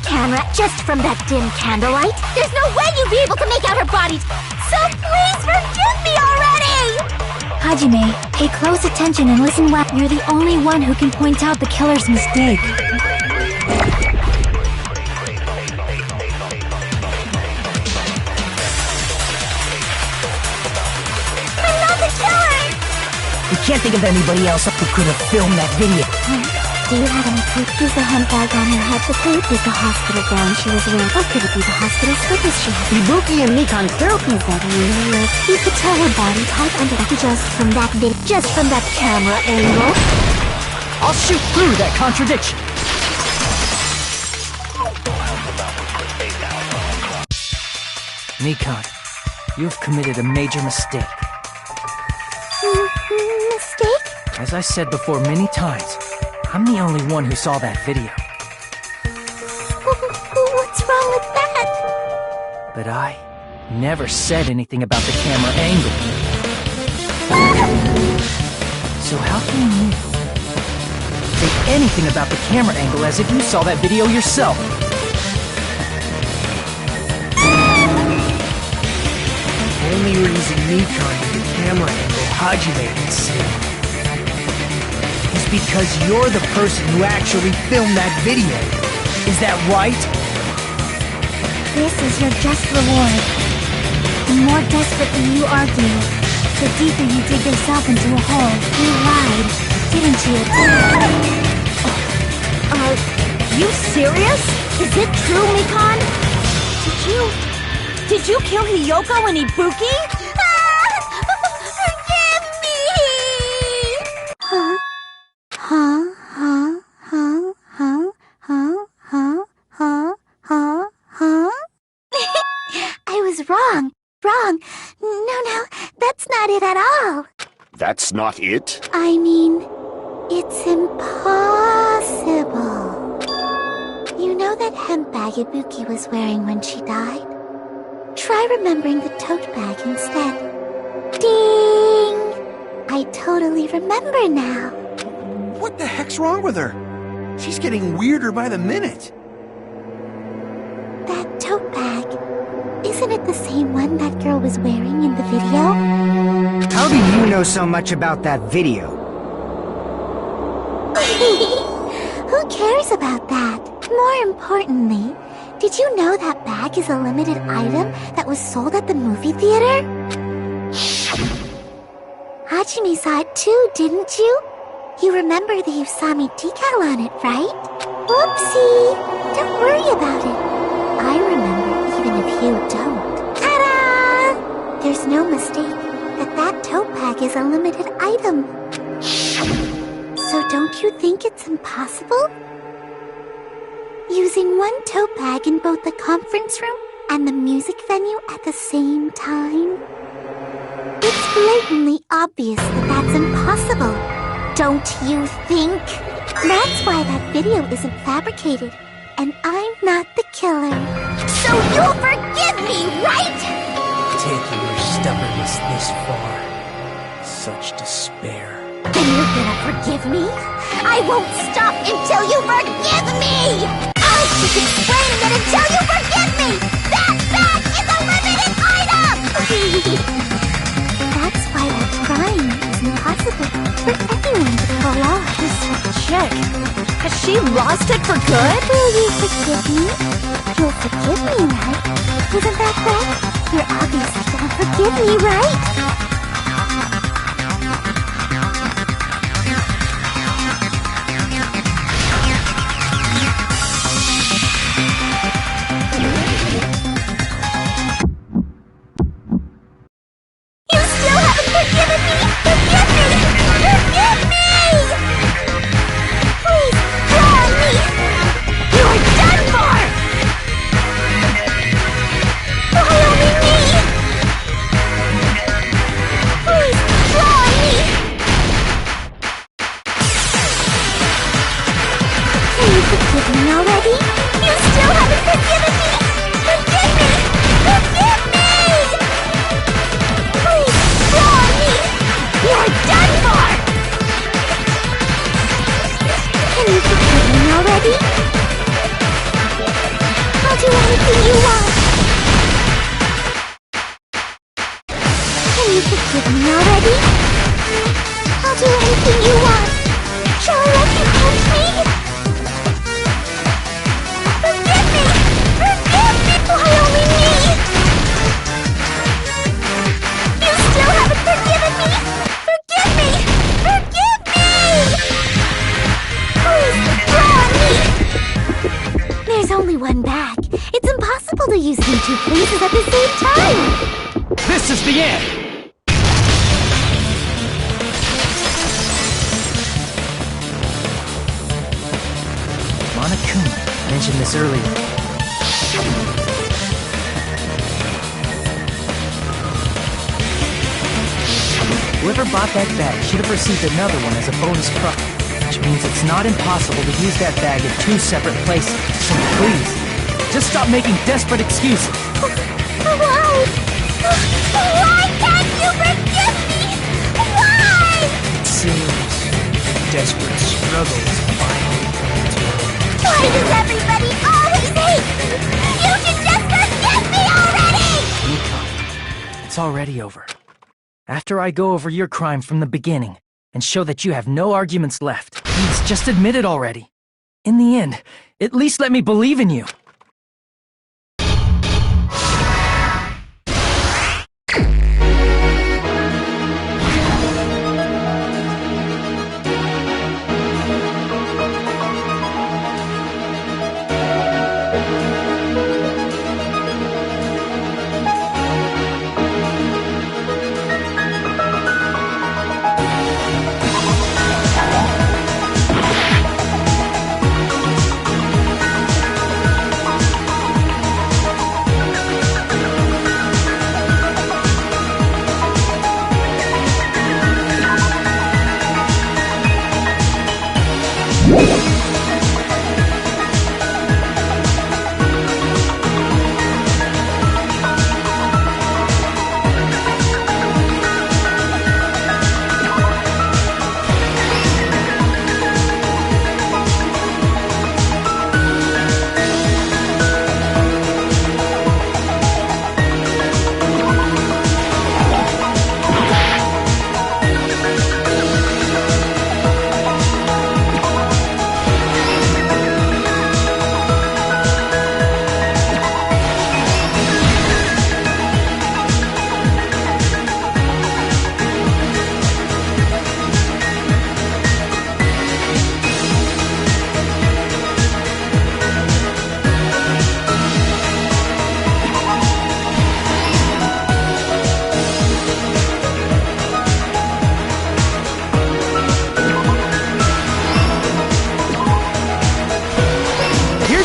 camera, just from that dim candlelight? There's no way you'd be able to make out her body! So please forgive me already! Hajime, pay close attention and listen well. You're the only one who can point out the killer's mistake. We can't think of anybody else who could have filmed that video. Do you have any proof? Is the handbag on her head the proof? Is the hospital gown she was wearing? Or could it be the hospital slippers she had? Ibuki and Mikan clearly... Is that really it? You could tell her body type under that... Just from that video... Just from that camera angle? I'll shoot through that contradiction. Mikan, you've committed a major mistake. Mistake? As I said before many times, I'm the only one who saw that video. What's wrong with that? But I never said anything about the camera angle. So how can you say anything about the camera angle as if you saw that video yourself? The only reason Mikan and the camera angle Hajime can see is because you're the person who actually filmed that video. Is that right? This is your just reward. The more desperately you argue, the deeper you dig yourself into a hole. You lied, didn't you? You serious? Is it true, Mikan? Did you kill Hiyoko and Ibuki? Forgive me! I was wrong. No, that's not it at all. That's not it? I mean, it's impossible. You know that hemp bag Ibuki was wearing when she died? Try remembering the tote bag instead. Ding! I totally remember now. What the heck's wrong with her? She's getting weirder by the minute. That tote bag, isn't it the same one that girl was wearing in the video? How do you know so much about that video? Who cares about that? More importantly, did you know that bag is a limited item that was sold at the movie theater? Hajime saw it too, didn't you? You remember the Usami decal on it, right? Whoopsie! Don't worry about it. I remember even if you don't. Ta-da! There's no mistake that tote bag is a limited item. So don't you think it's impossible? Using one tote bag in both the conference room and the music venue at the same time? It's blatantly obvious that that's impossible, don't you think? That's why that video isn't fabricated, and I'm not the killer. So you'll forgive me, right? Taking your stubbornness this far. Such despair. Then you're gonna forgive me? I won't stop until you forgive me! I'll keep explaining it until you forgive me! That bag is a limited item! That's why that crime is impossible for anyone to pull off. Check. Has she lost it for good? Will you forgive me? You'll forgive me, right? Isn't that correct? You're obviously gonna forgive me, right? You still haven't forgiven me! Forgive me! Forgive me! Please, draw on me! You are done for! Why only me? Please, draw on me! Can you forgive me already? You still haven't forgiven me! Forgive me! Forgive me! Please, draw on me! You are done for! Can you forgive me already? I'll do anything you want. Can you forgive me already? I'll do anything you want. Shall I let you punch me? Forgive me! Forgive me! Why only me? You still haven't forgiven me! Forgive me! Forgive me! Please, draw on me! There's only one bag. It's impossible to use it in two places at the same time. This is the end! Monokuma mentioned this earlier. Whoever bought that bag should have received another one as a bonus prize, which means it's not impossible to use that bag in two separate places. So please, just stop making desperate excuses. Why? Why can't you forgive me? Why? It seems desperate struggles finally. Why does everybody always hate me? You should just forgive me already! Miko, it's already over. After I go over your crime from the beginning and show that you have no arguments left, please just admit it already. In the end, at least let me believe in you.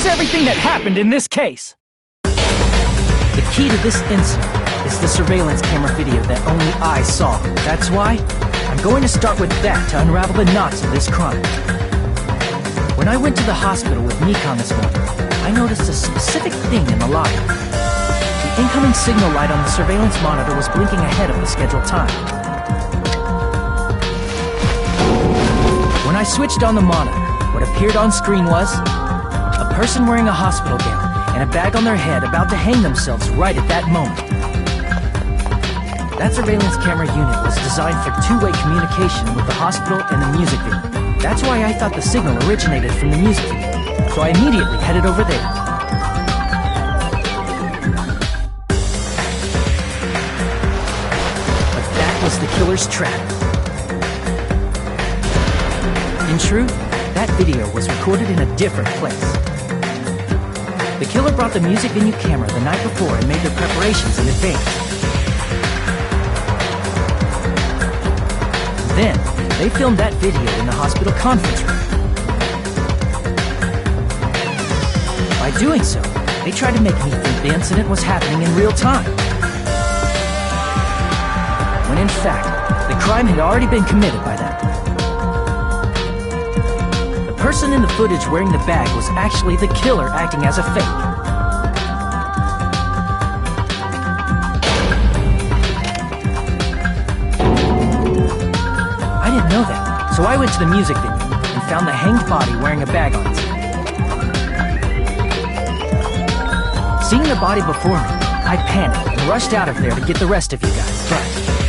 Everything that happened in this case. The key to this incident is the surveillance camera video that only I saw. That's why I'm going to start with that to unravel the knots of this crime. When I went to the hospital with Nikon this morning, I noticed a specific thing in the lobby. The incoming signal light on the surveillance monitor was blinking ahead of the scheduled time. When I switched on the monitor, what appeared on screen was a person wearing a hospital gown and a bag on their head about to hang themselves right at that moment. That surveillance camera unit was designed for two-way communication with the hospital and the music venue. That's why I thought the signal originated from the music video, so I immediately headed over there. But that was the killer's trap. In truth, that video was recorded in a different place. The killer brought the music venue camera the night before and made their preparations in advance. Then, they filmed that video in the hospital conference room. By doing so, they tried to make me think the incident was happening in real time. When in fact, the crime had already been committed by that point. The person in the footage wearing the bag was actually the killer acting as a fake. I didn't know that, so I went to the music venue and found the hanged body wearing a bag on its head. Seeing the body before me, I panicked and rushed out of there to get the rest of you guys, but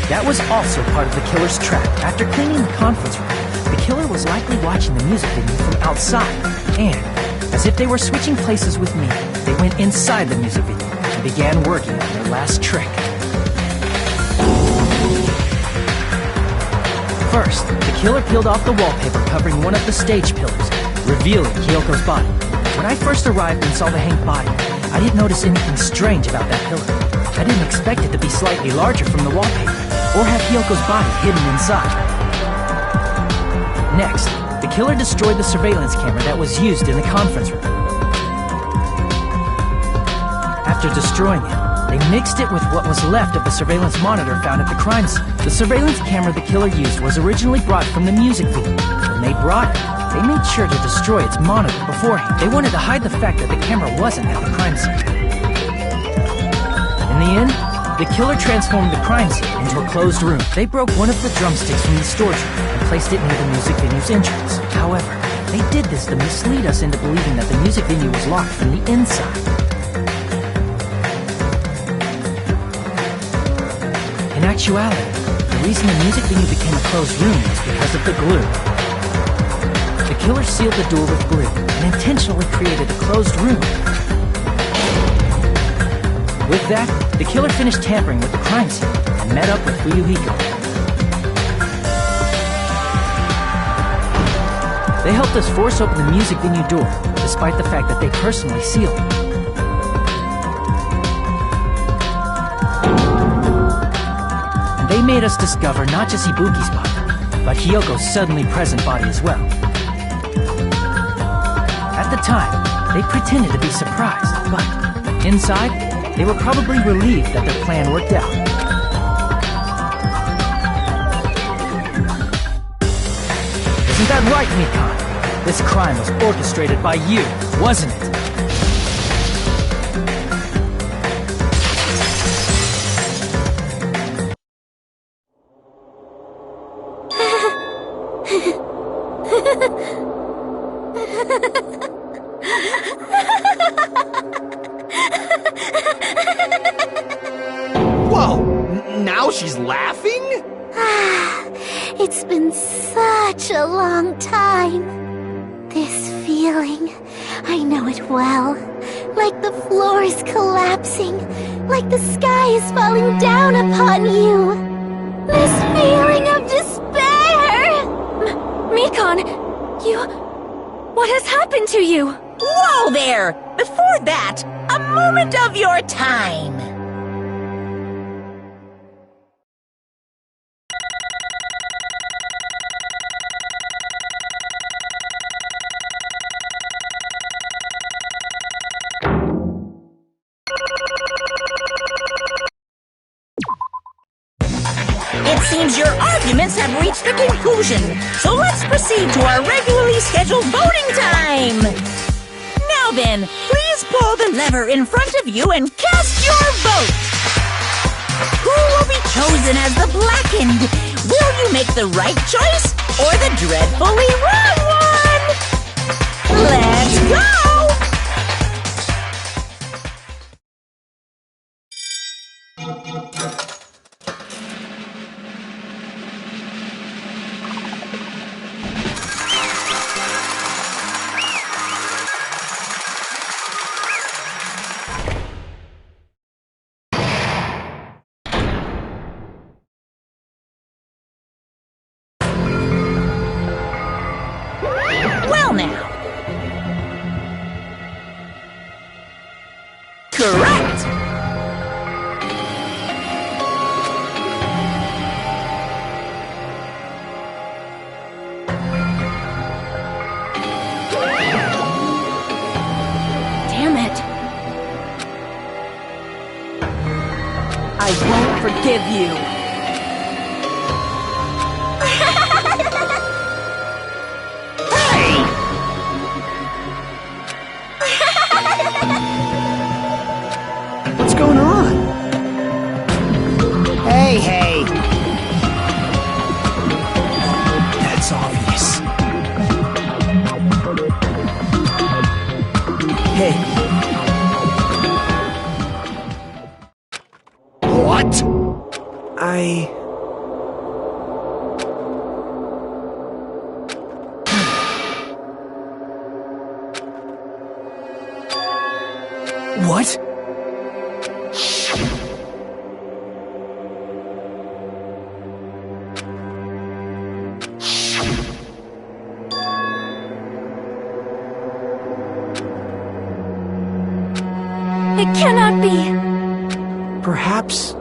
that was also part of the killer's trap. After cleaning the conference room, the killer was likely watching the music venue from outside, and, as if they were switching places with me, they went inside the music venue and began working on their last trick. First, the killer peeled off the wallpaper covering one of the stage pillars, revealing Kyoko's body. When I first arrived and saw the hanged body, I didn't notice anything strange about that pillar. I didn't expect it to be slightly larger from the wallpaper, or have Kyoko's body hidden inside. Next, the killer destroyed the surveillance camera that was used in the conference room. After destroying it, they mixed it with what was left of the surveillance monitor found at the crime scene. The surveillance camera the killer used was originally brought from the music video. When they brought it, they made sure to destroy its monitor beforehand. They wanted to hide the fact that the camera wasn't at the crime scene. In the end, the killer transformed the crime scene into a closed room. They broke one of the drumsticks from the storage room and placed it near the music venue's entrance. However, they did this to mislead us into believing that the music venue was locked from the inside. In actuality, the reason the music venue became a closed room was because of the glue. The killer sealed the door with glue and intentionally created a closed room. With that, the killer finished tampering with the crime scene and met up with Fuyuhiko. They helped us force open the music venue door, despite the fact that they personally sealed it. And they made us discover not just Ibuki's body, but Hyoko's suddenly present body as well. At the time, they pretended to be surprised, but inside, they were probably relieved that their plan worked out. Isn't that right, Mikon? This crime was orchestrated by you, wasn't it? Whoa! Now she's laughing? It's been such a long time. This feeling, I know it well. Like the floor is collapsing, like the sky is falling down upon you. This feeling of despair! Mikon, what has happened to you? Whoa there! Before that, a moment of your time. It seems your arguments have reached a conclusion, so let's proceed to our regularly scheduled voting time! Now then, please pull the lever in front of you and cast your vote! Who will be chosen as the blackened? Will you make the right choice or the dreadfully wrong one? Let's go! I won't forgive you. What's going on? Hey, hey. That's obvious. Hey. What? What? It cannot be. Perhaps...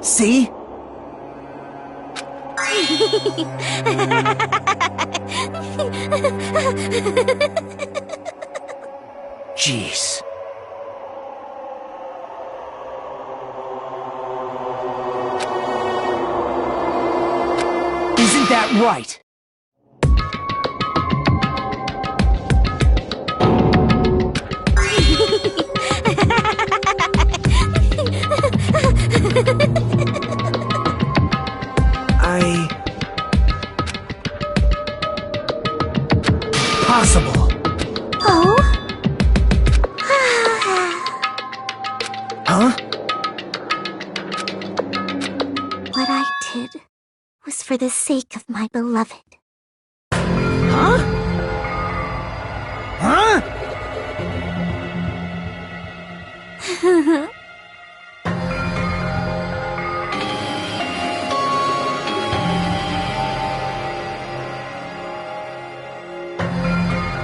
See? Jeez. Isn't that right? Possible. Oh? Huh? What I did was for the sake of my beloved. Huh? Huh?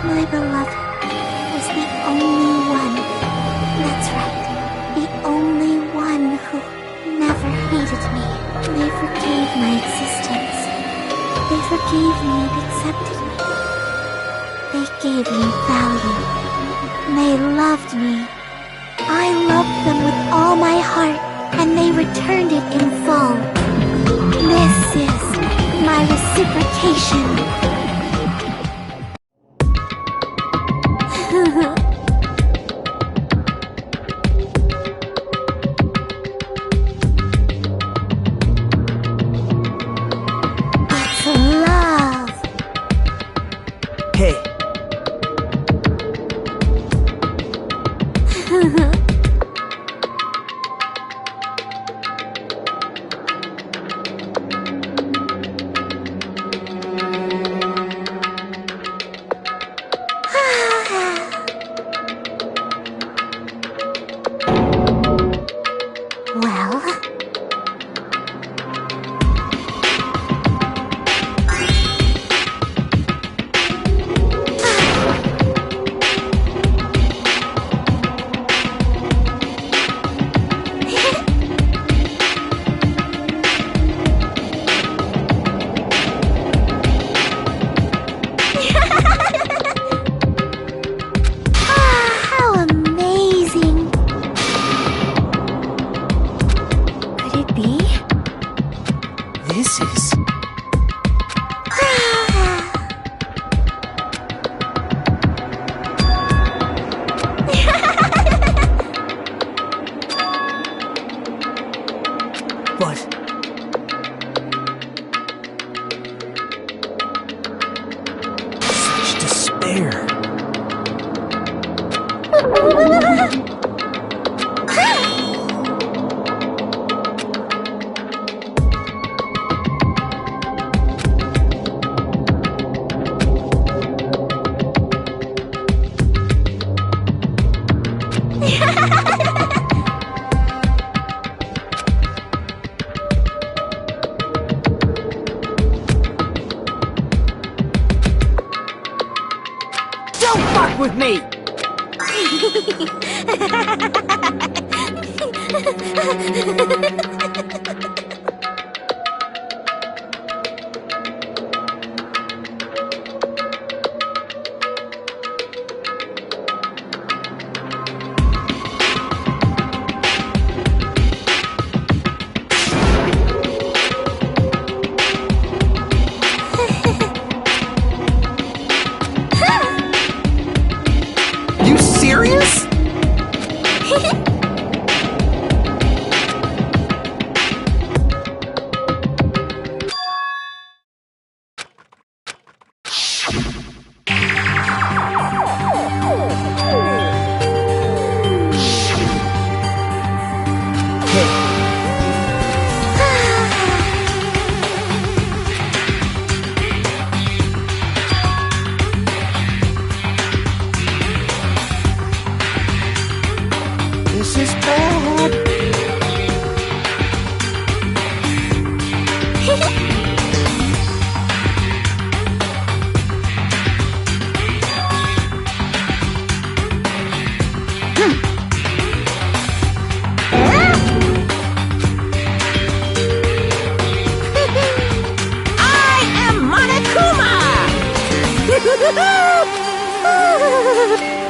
My beloved was the only one. That's right. The only one who never hated me. They forgave my existence. They forgave me and accepted me. They gave me value. They loved me. I loved them with all my heart, and they returned it in full. This is my reciprocation. It's love. Hey. Well... how amazing! Could it be? This is... But... Such despair. Don't fuck with me!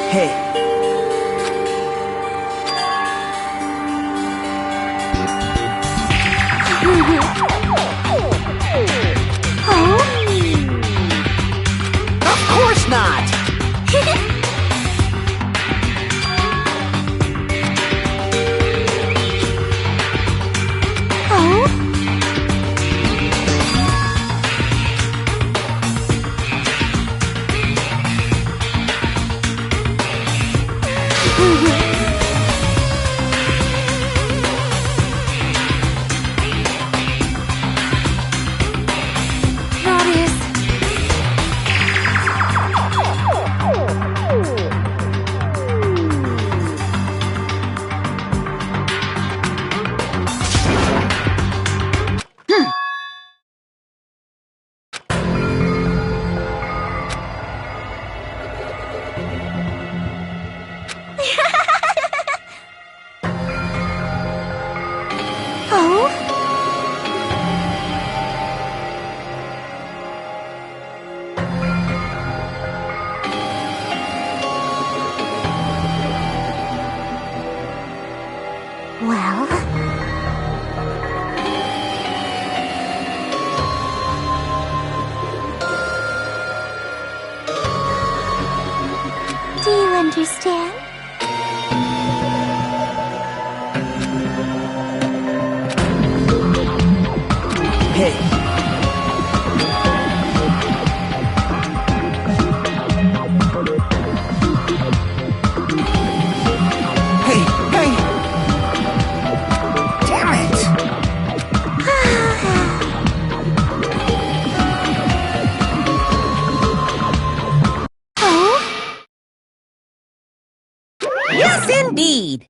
Hey. Of course not! Well... Do you understand? Hey. Hey, hey! Damn it! Yes, indeed.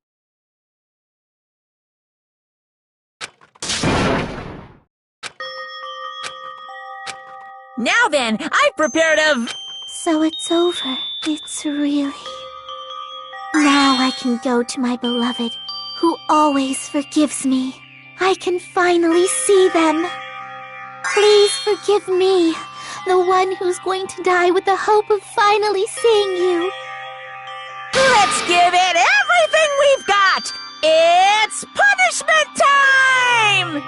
Now then, I've prepared a... So it's over. It's really... Now I can go to my beloved, who always forgives me. I can finally see them. Please forgive me, the one who's going to die with the hope of finally seeing you. Let's give it everything we've got! It's punishment time!